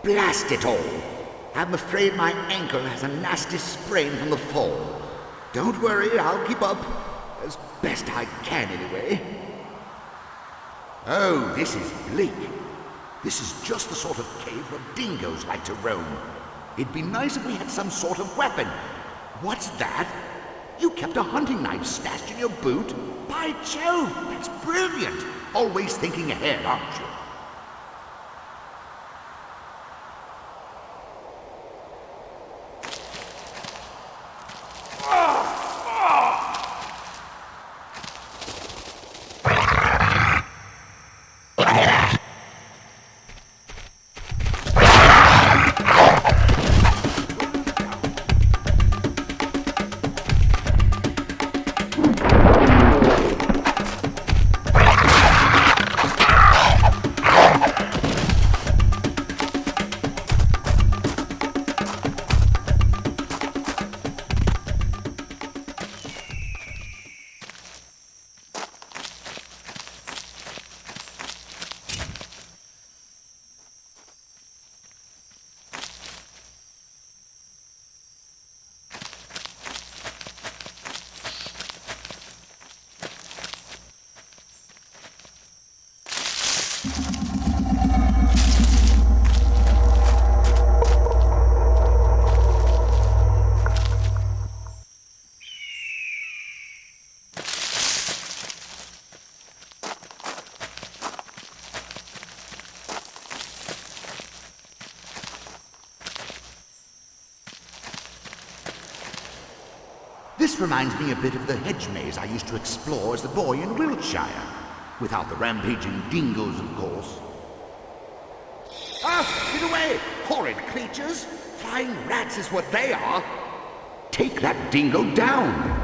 Blast it all! I'm afraid my ankle has a nasty sprain from the fall. Don't worry, I'll keep up. As best I can, anyway. Oh, this is bleak. This is just the sort of cave where dingoes like to roam. It'd be nice if we had some sort of weapon. What's that? You kept a hunting knife stashed in your boot? By Jove, that's brilliant! Always thinking ahead, aren't you? This reminds me a bit of the hedge maze I used to explore as a boy in Wiltshire. Without the rampaging dingoes, of course. Ah, get away! Horrid creatures! Flying rats is what they are! Take that dingo down!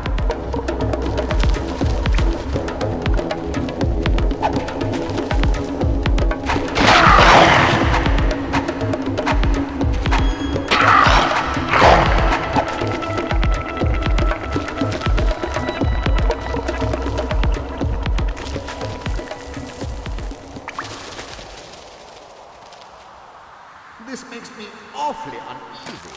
This makes me awfully uneasy.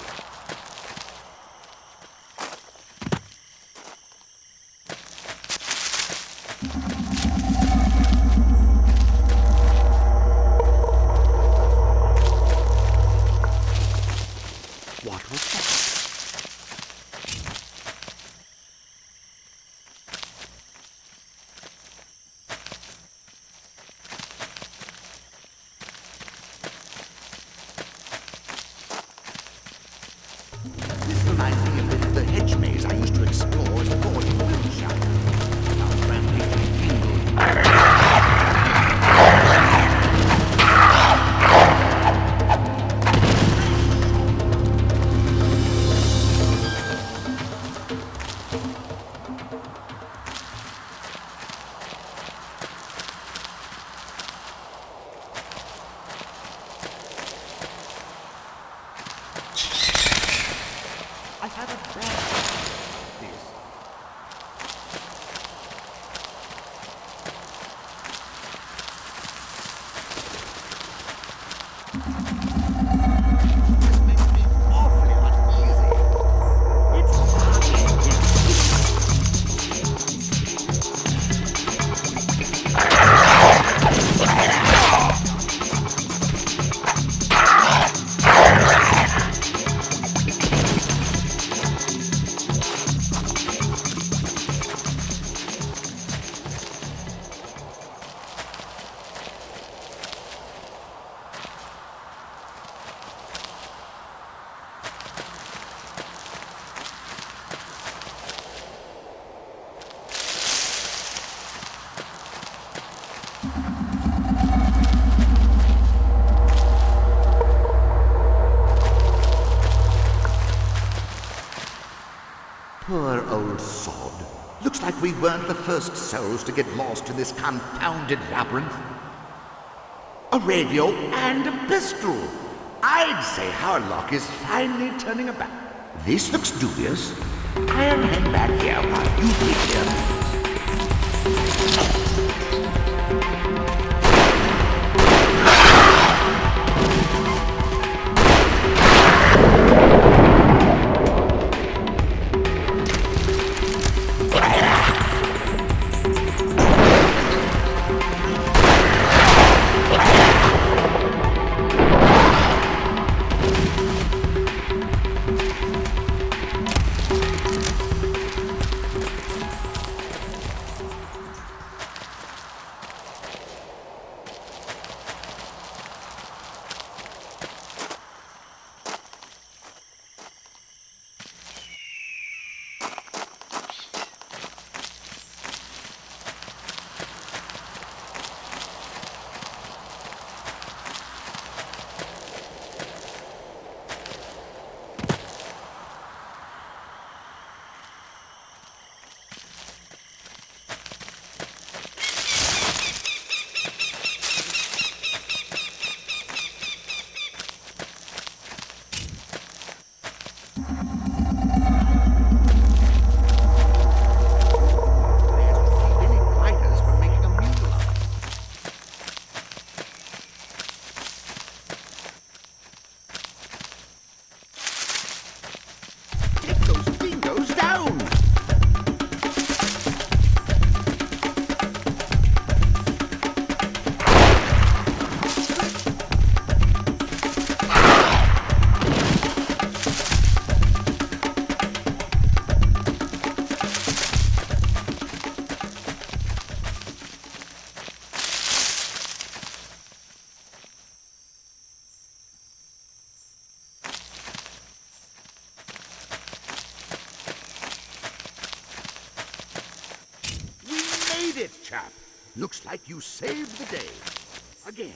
we weren't the first souls to get lost in this confounded labyrinth. A radio and a pistol. I'd say our luck is finally turning about. This looks dubious. I'll hang back here while you take care of it. It, chap. Looks like you saved the day. Again.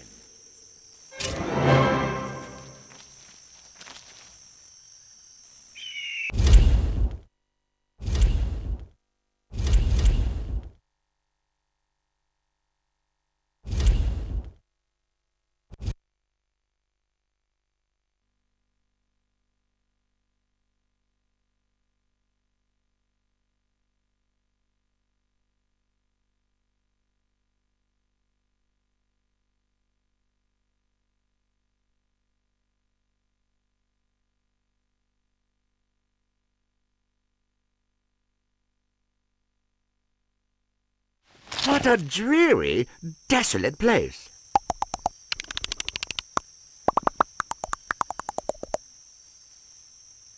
What a dreary, desolate place.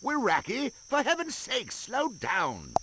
Wiraki, for heaven's sake, slow down.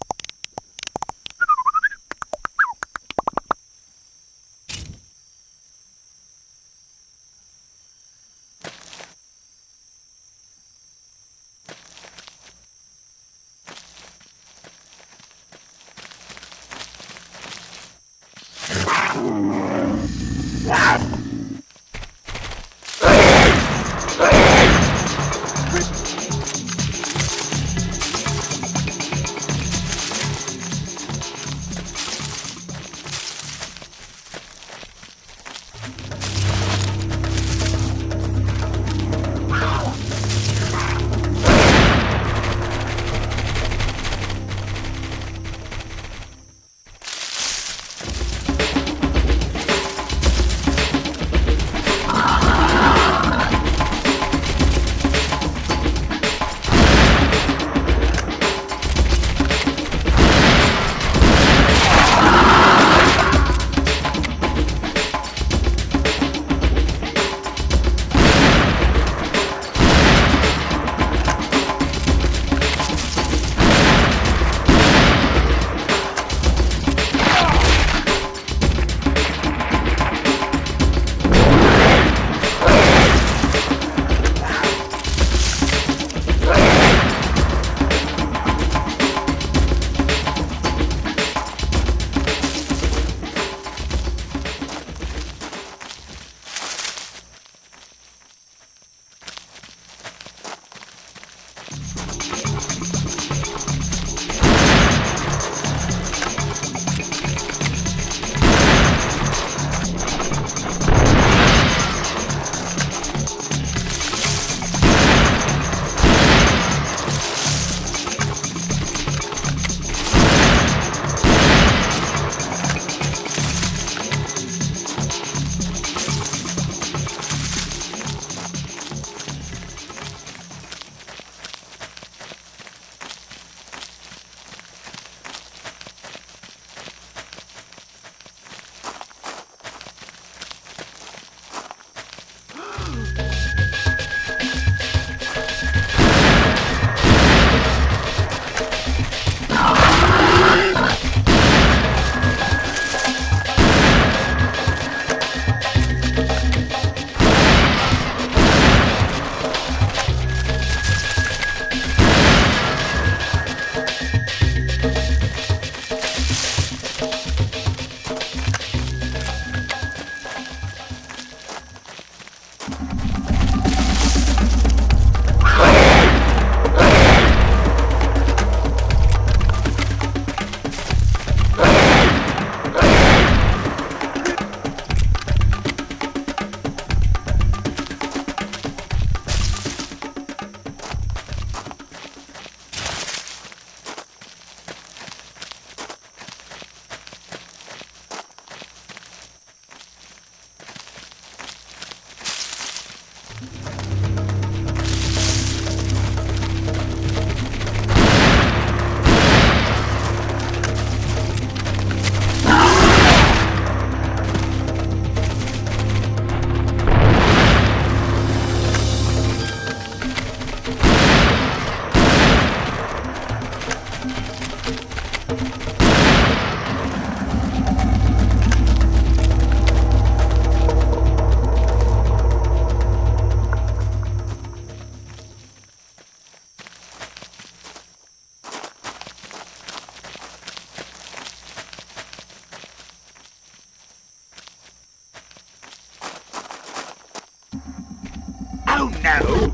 No!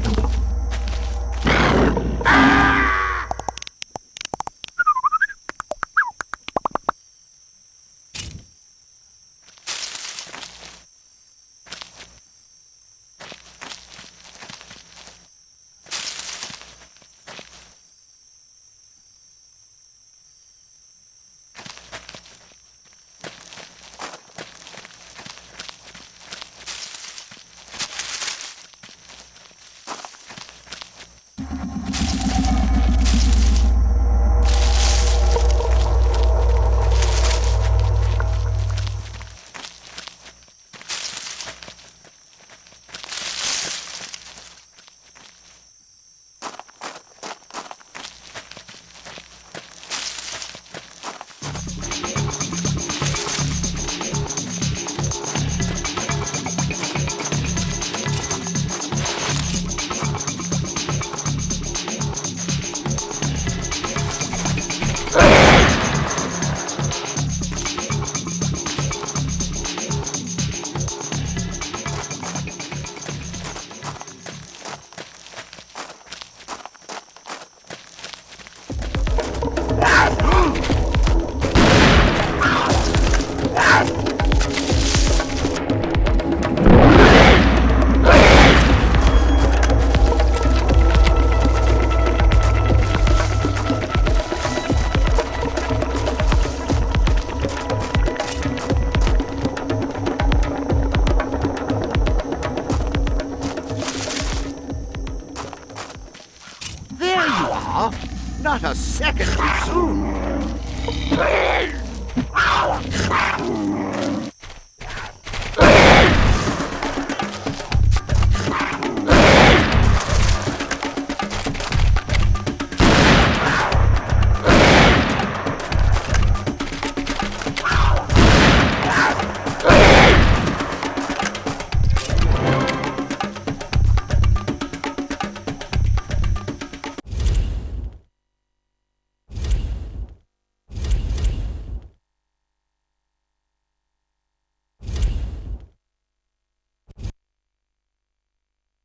Not a second too soon.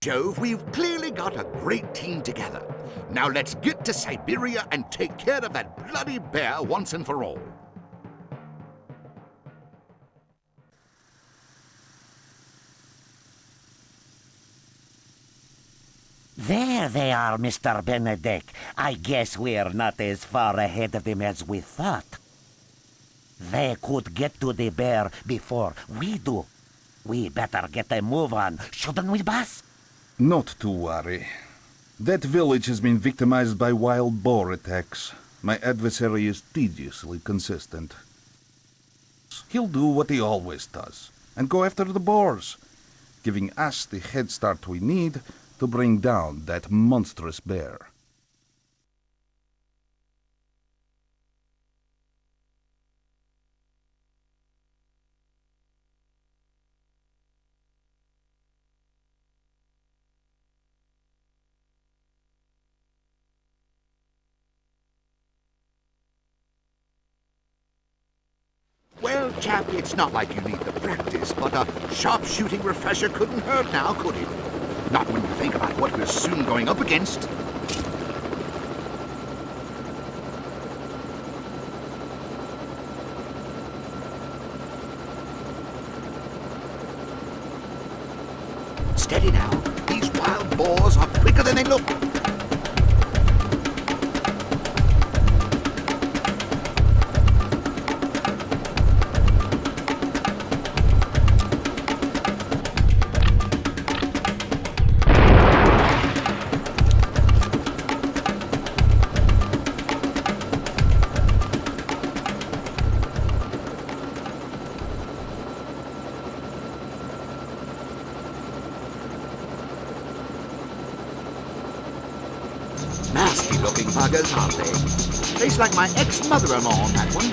Jove, we've clearly got a great team together. Now let's get to Siberia and take care of that bloody bear once and for all. There they are, Mr. Benedict. I guess we're not as far ahead of them as we thought. They could get to the bear before we do. We better get a move on, shouldn't we, boss? Not to worry. That village has been victimized by wild boar attacks. My adversary is tediously consistent. He'll do what he always does, and go after the boars, giving us the head start we need to bring down that monstrous bear. Well, chap, it's not like you need the practice, but a sharpshooting refresher couldn't hurt now, could it? Not when you think about what we're soon going up against. Steady now. These wild boars are quicker than they look. Nasty-looking buggers, aren't they? Tastes like my ex-mother-in-law on that one.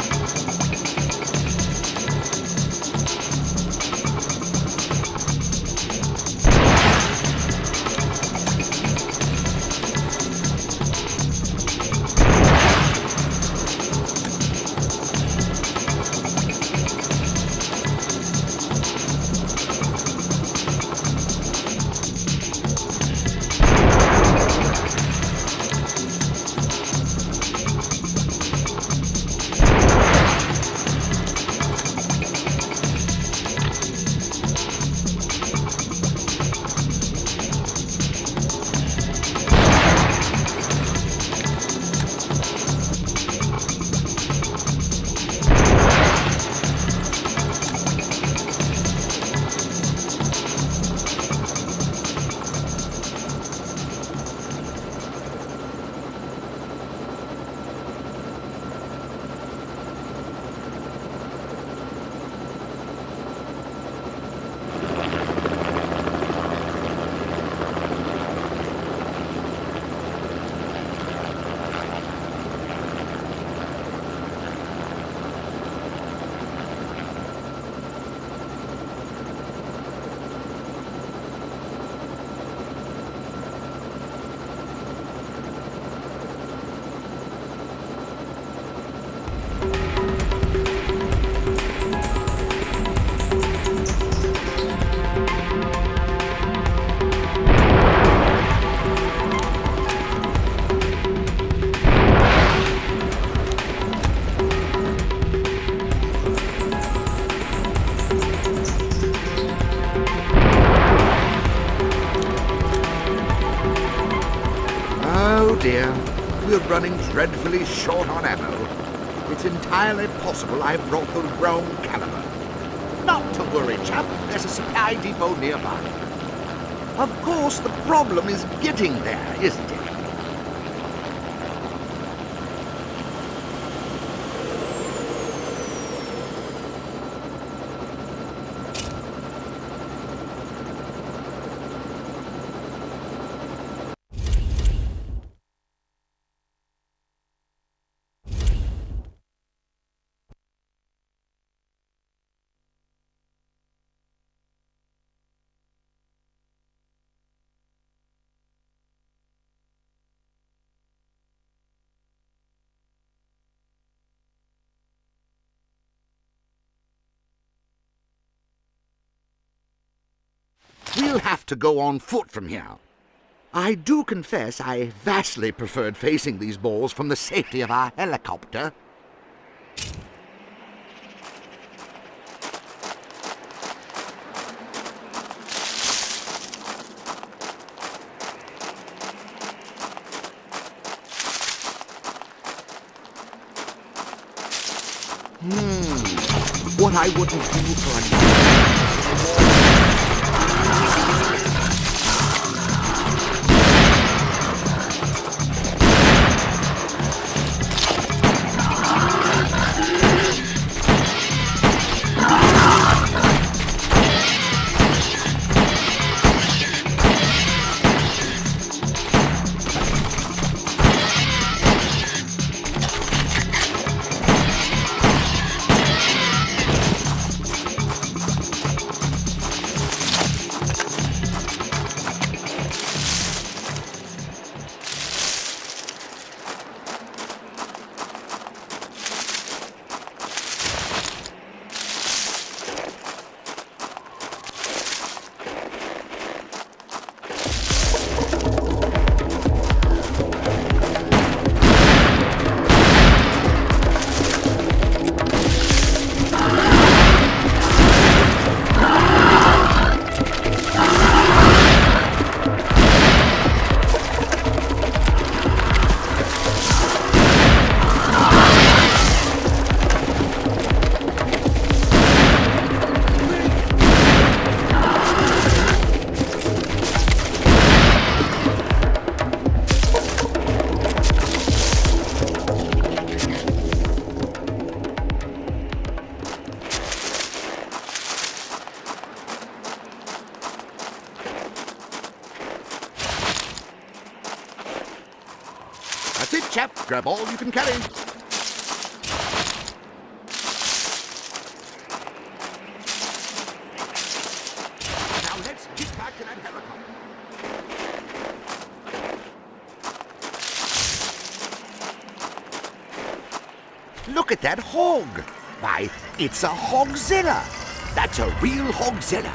dear. We're running dreadfully short on ammo. It's entirely possible I brought the wrong caliber. Not to worry, chap. There's a supply depot nearby. Of course, the problem is getting there, isn't it? We'll have to go on foot from here. I do confess I vastly preferred facing these boars from the safety of our helicopter. What I wouldn't do for a That's it, chap. Grab all you can carry. Now let's get back to that helicopter. Look at that hog. Why, it's a hogzilla. That's a real hogzilla.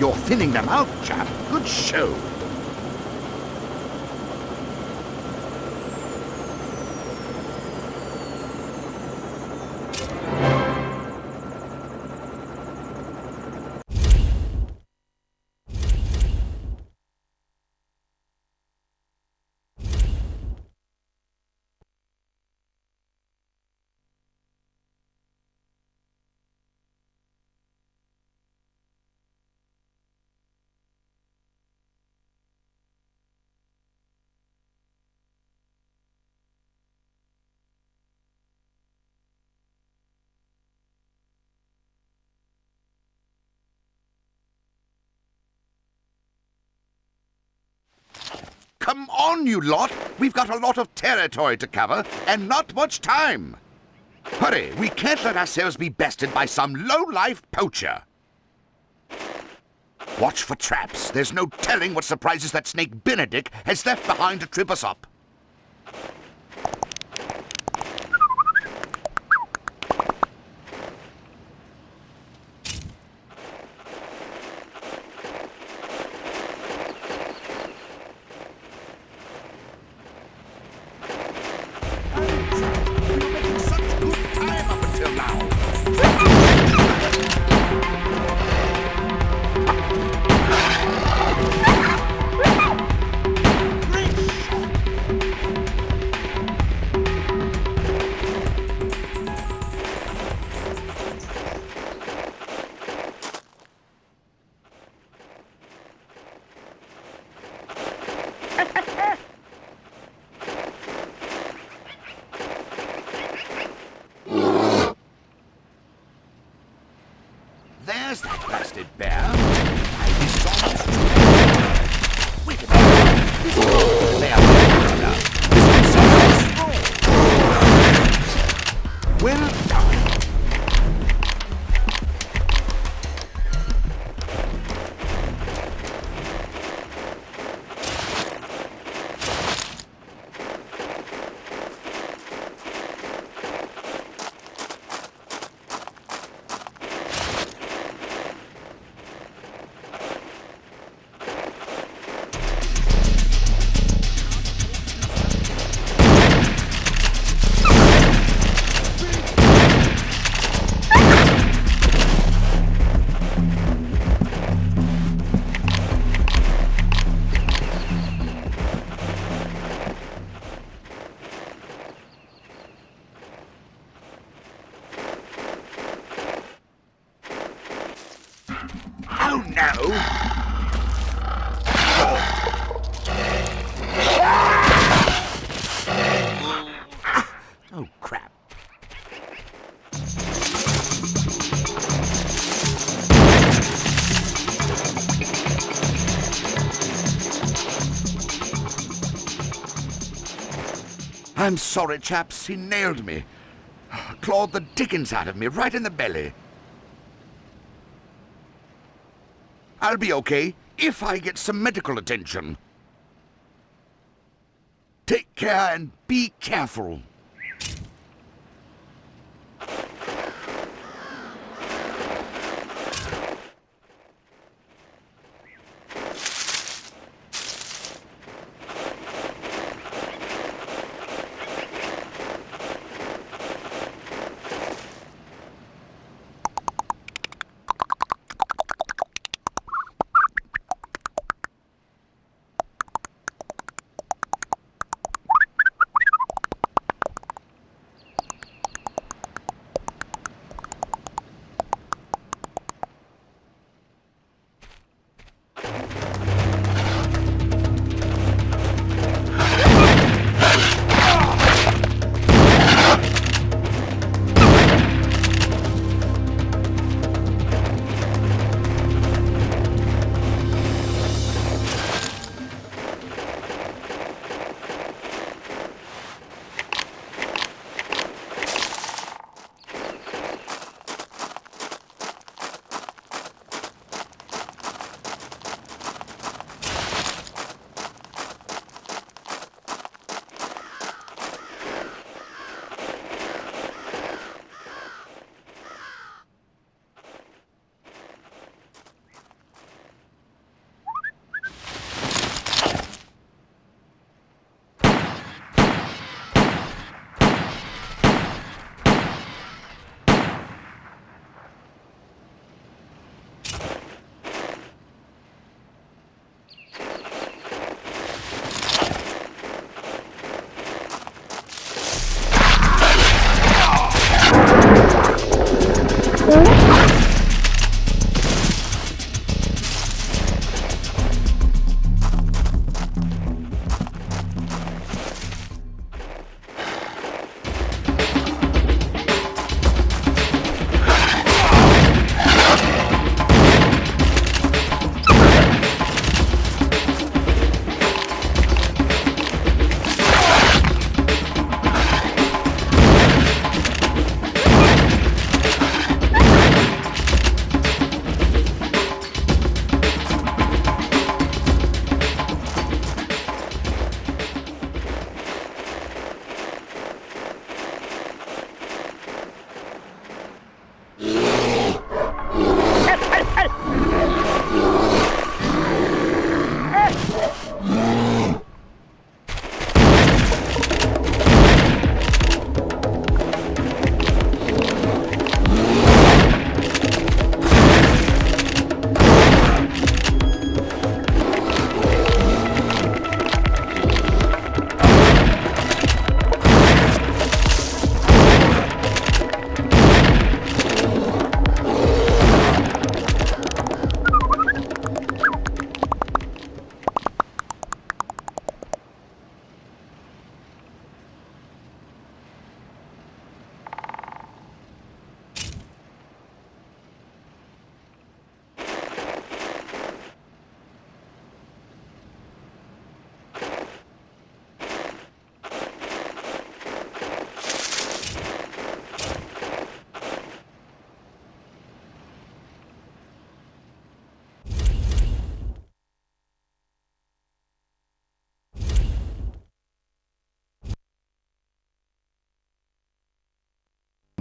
You're thinning them out, chap. Good show. Come on, you lot! We've got a lot of territory to cover, and not much time! Hurry, we can't let ourselves be bested by some low-life poacher! Watch for traps. There's no telling what surprises that snake Benedict has left behind to trip us up. There's that blasted bear. He's almost too. Wait a minute. They are well done. Oh, no! Oh, crap. I'm sorry, chaps. He nailed me. Clawed the dickens out of me right in the belly. I'll be okay if I get some medical attention. Take care and be careful.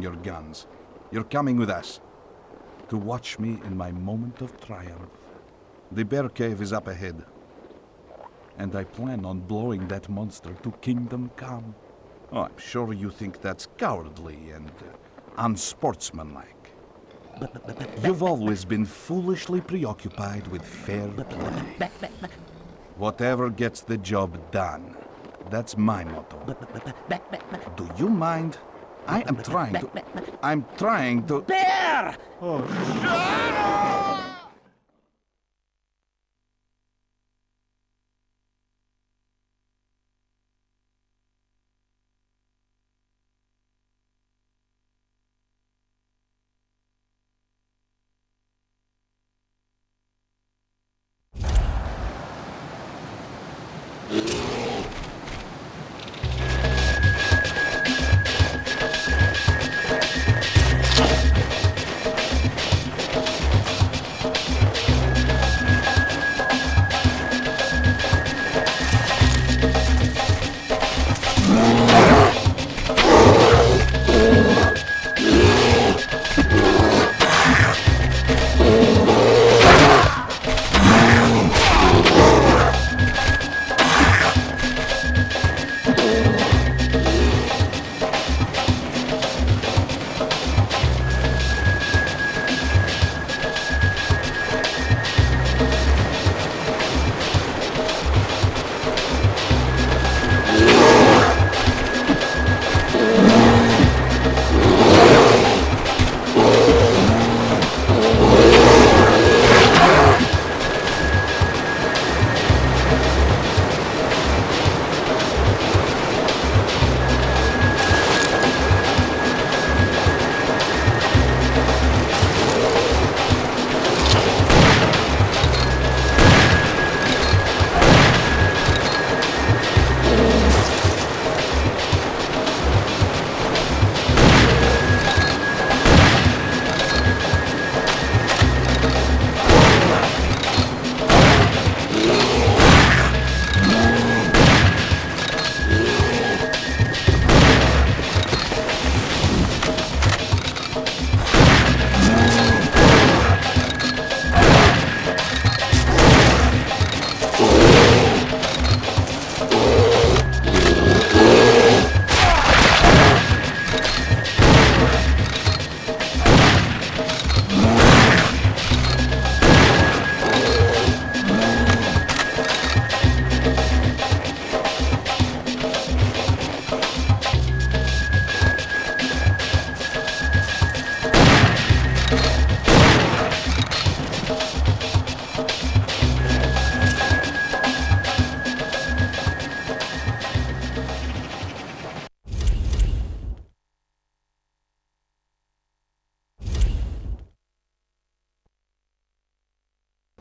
your guns. You're coming with us to watch me in my moment of triumph. The bear cave is up ahead, and I plan on blowing that monster to kingdom come. Oh, I'm sure you think that's cowardly and unsportsmanlike. You've always been foolishly preoccupied with fair play. Whatever gets the job done, that's my motto. Do you mind? I'm trying to... Bear!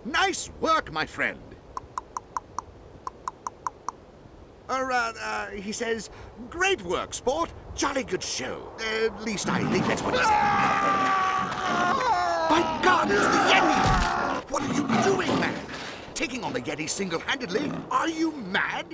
Nice work, my friend. He says, great work, sport. Jolly good show. At least I think that's what he said. By God, it's the Yeti! What are you doing, man? Taking on the Yeti single-handedly? Are you mad?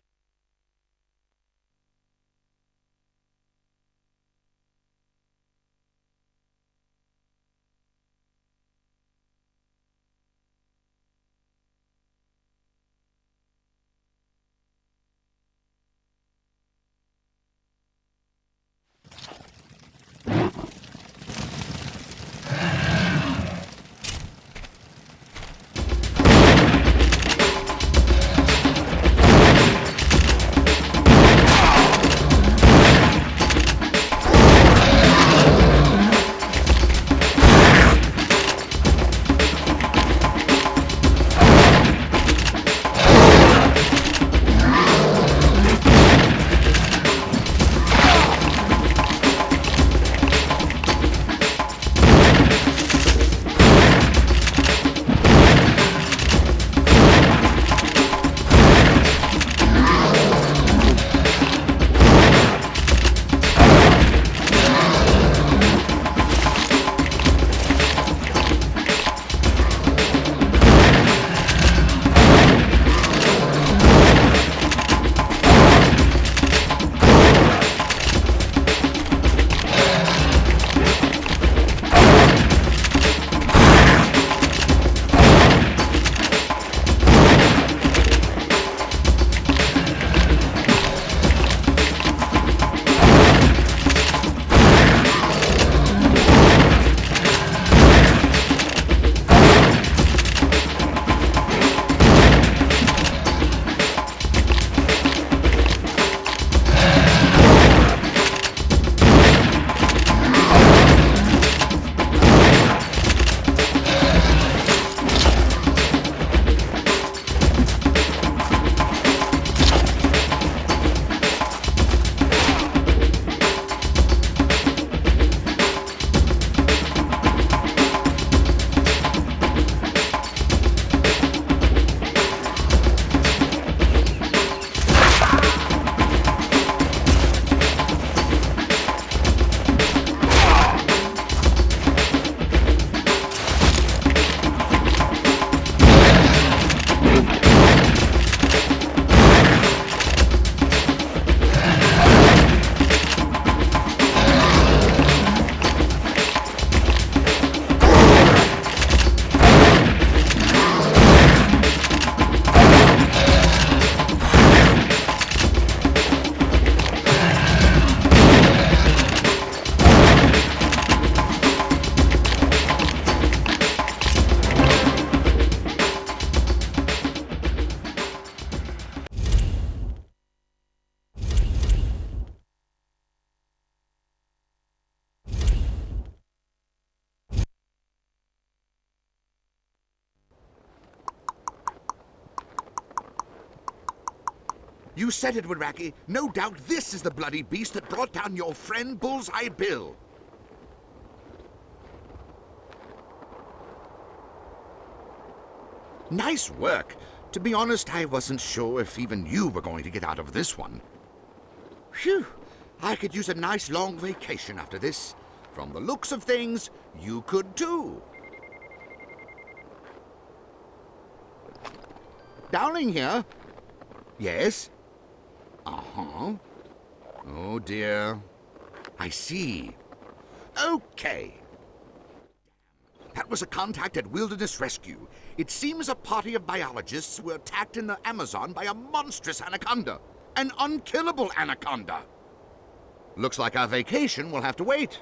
You said it, Wiraki. No doubt this is the bloody beast that brought down your friend Bullseye Bill. Nice work. To be honest, I wasn't sure if even you were going to get out of this one. Phew. I could use a nice long vacation after this. From the looks of things, you could too. Dowling here? Yes? Uh-huh. Oh, dear. I see. Okay. That was a contact at Wilderness Rescue. It seems a party of biologists were attacked in the Amazon by a monstrous anaconda. An unkillable anaconda. Looks like our vacation will have to wait.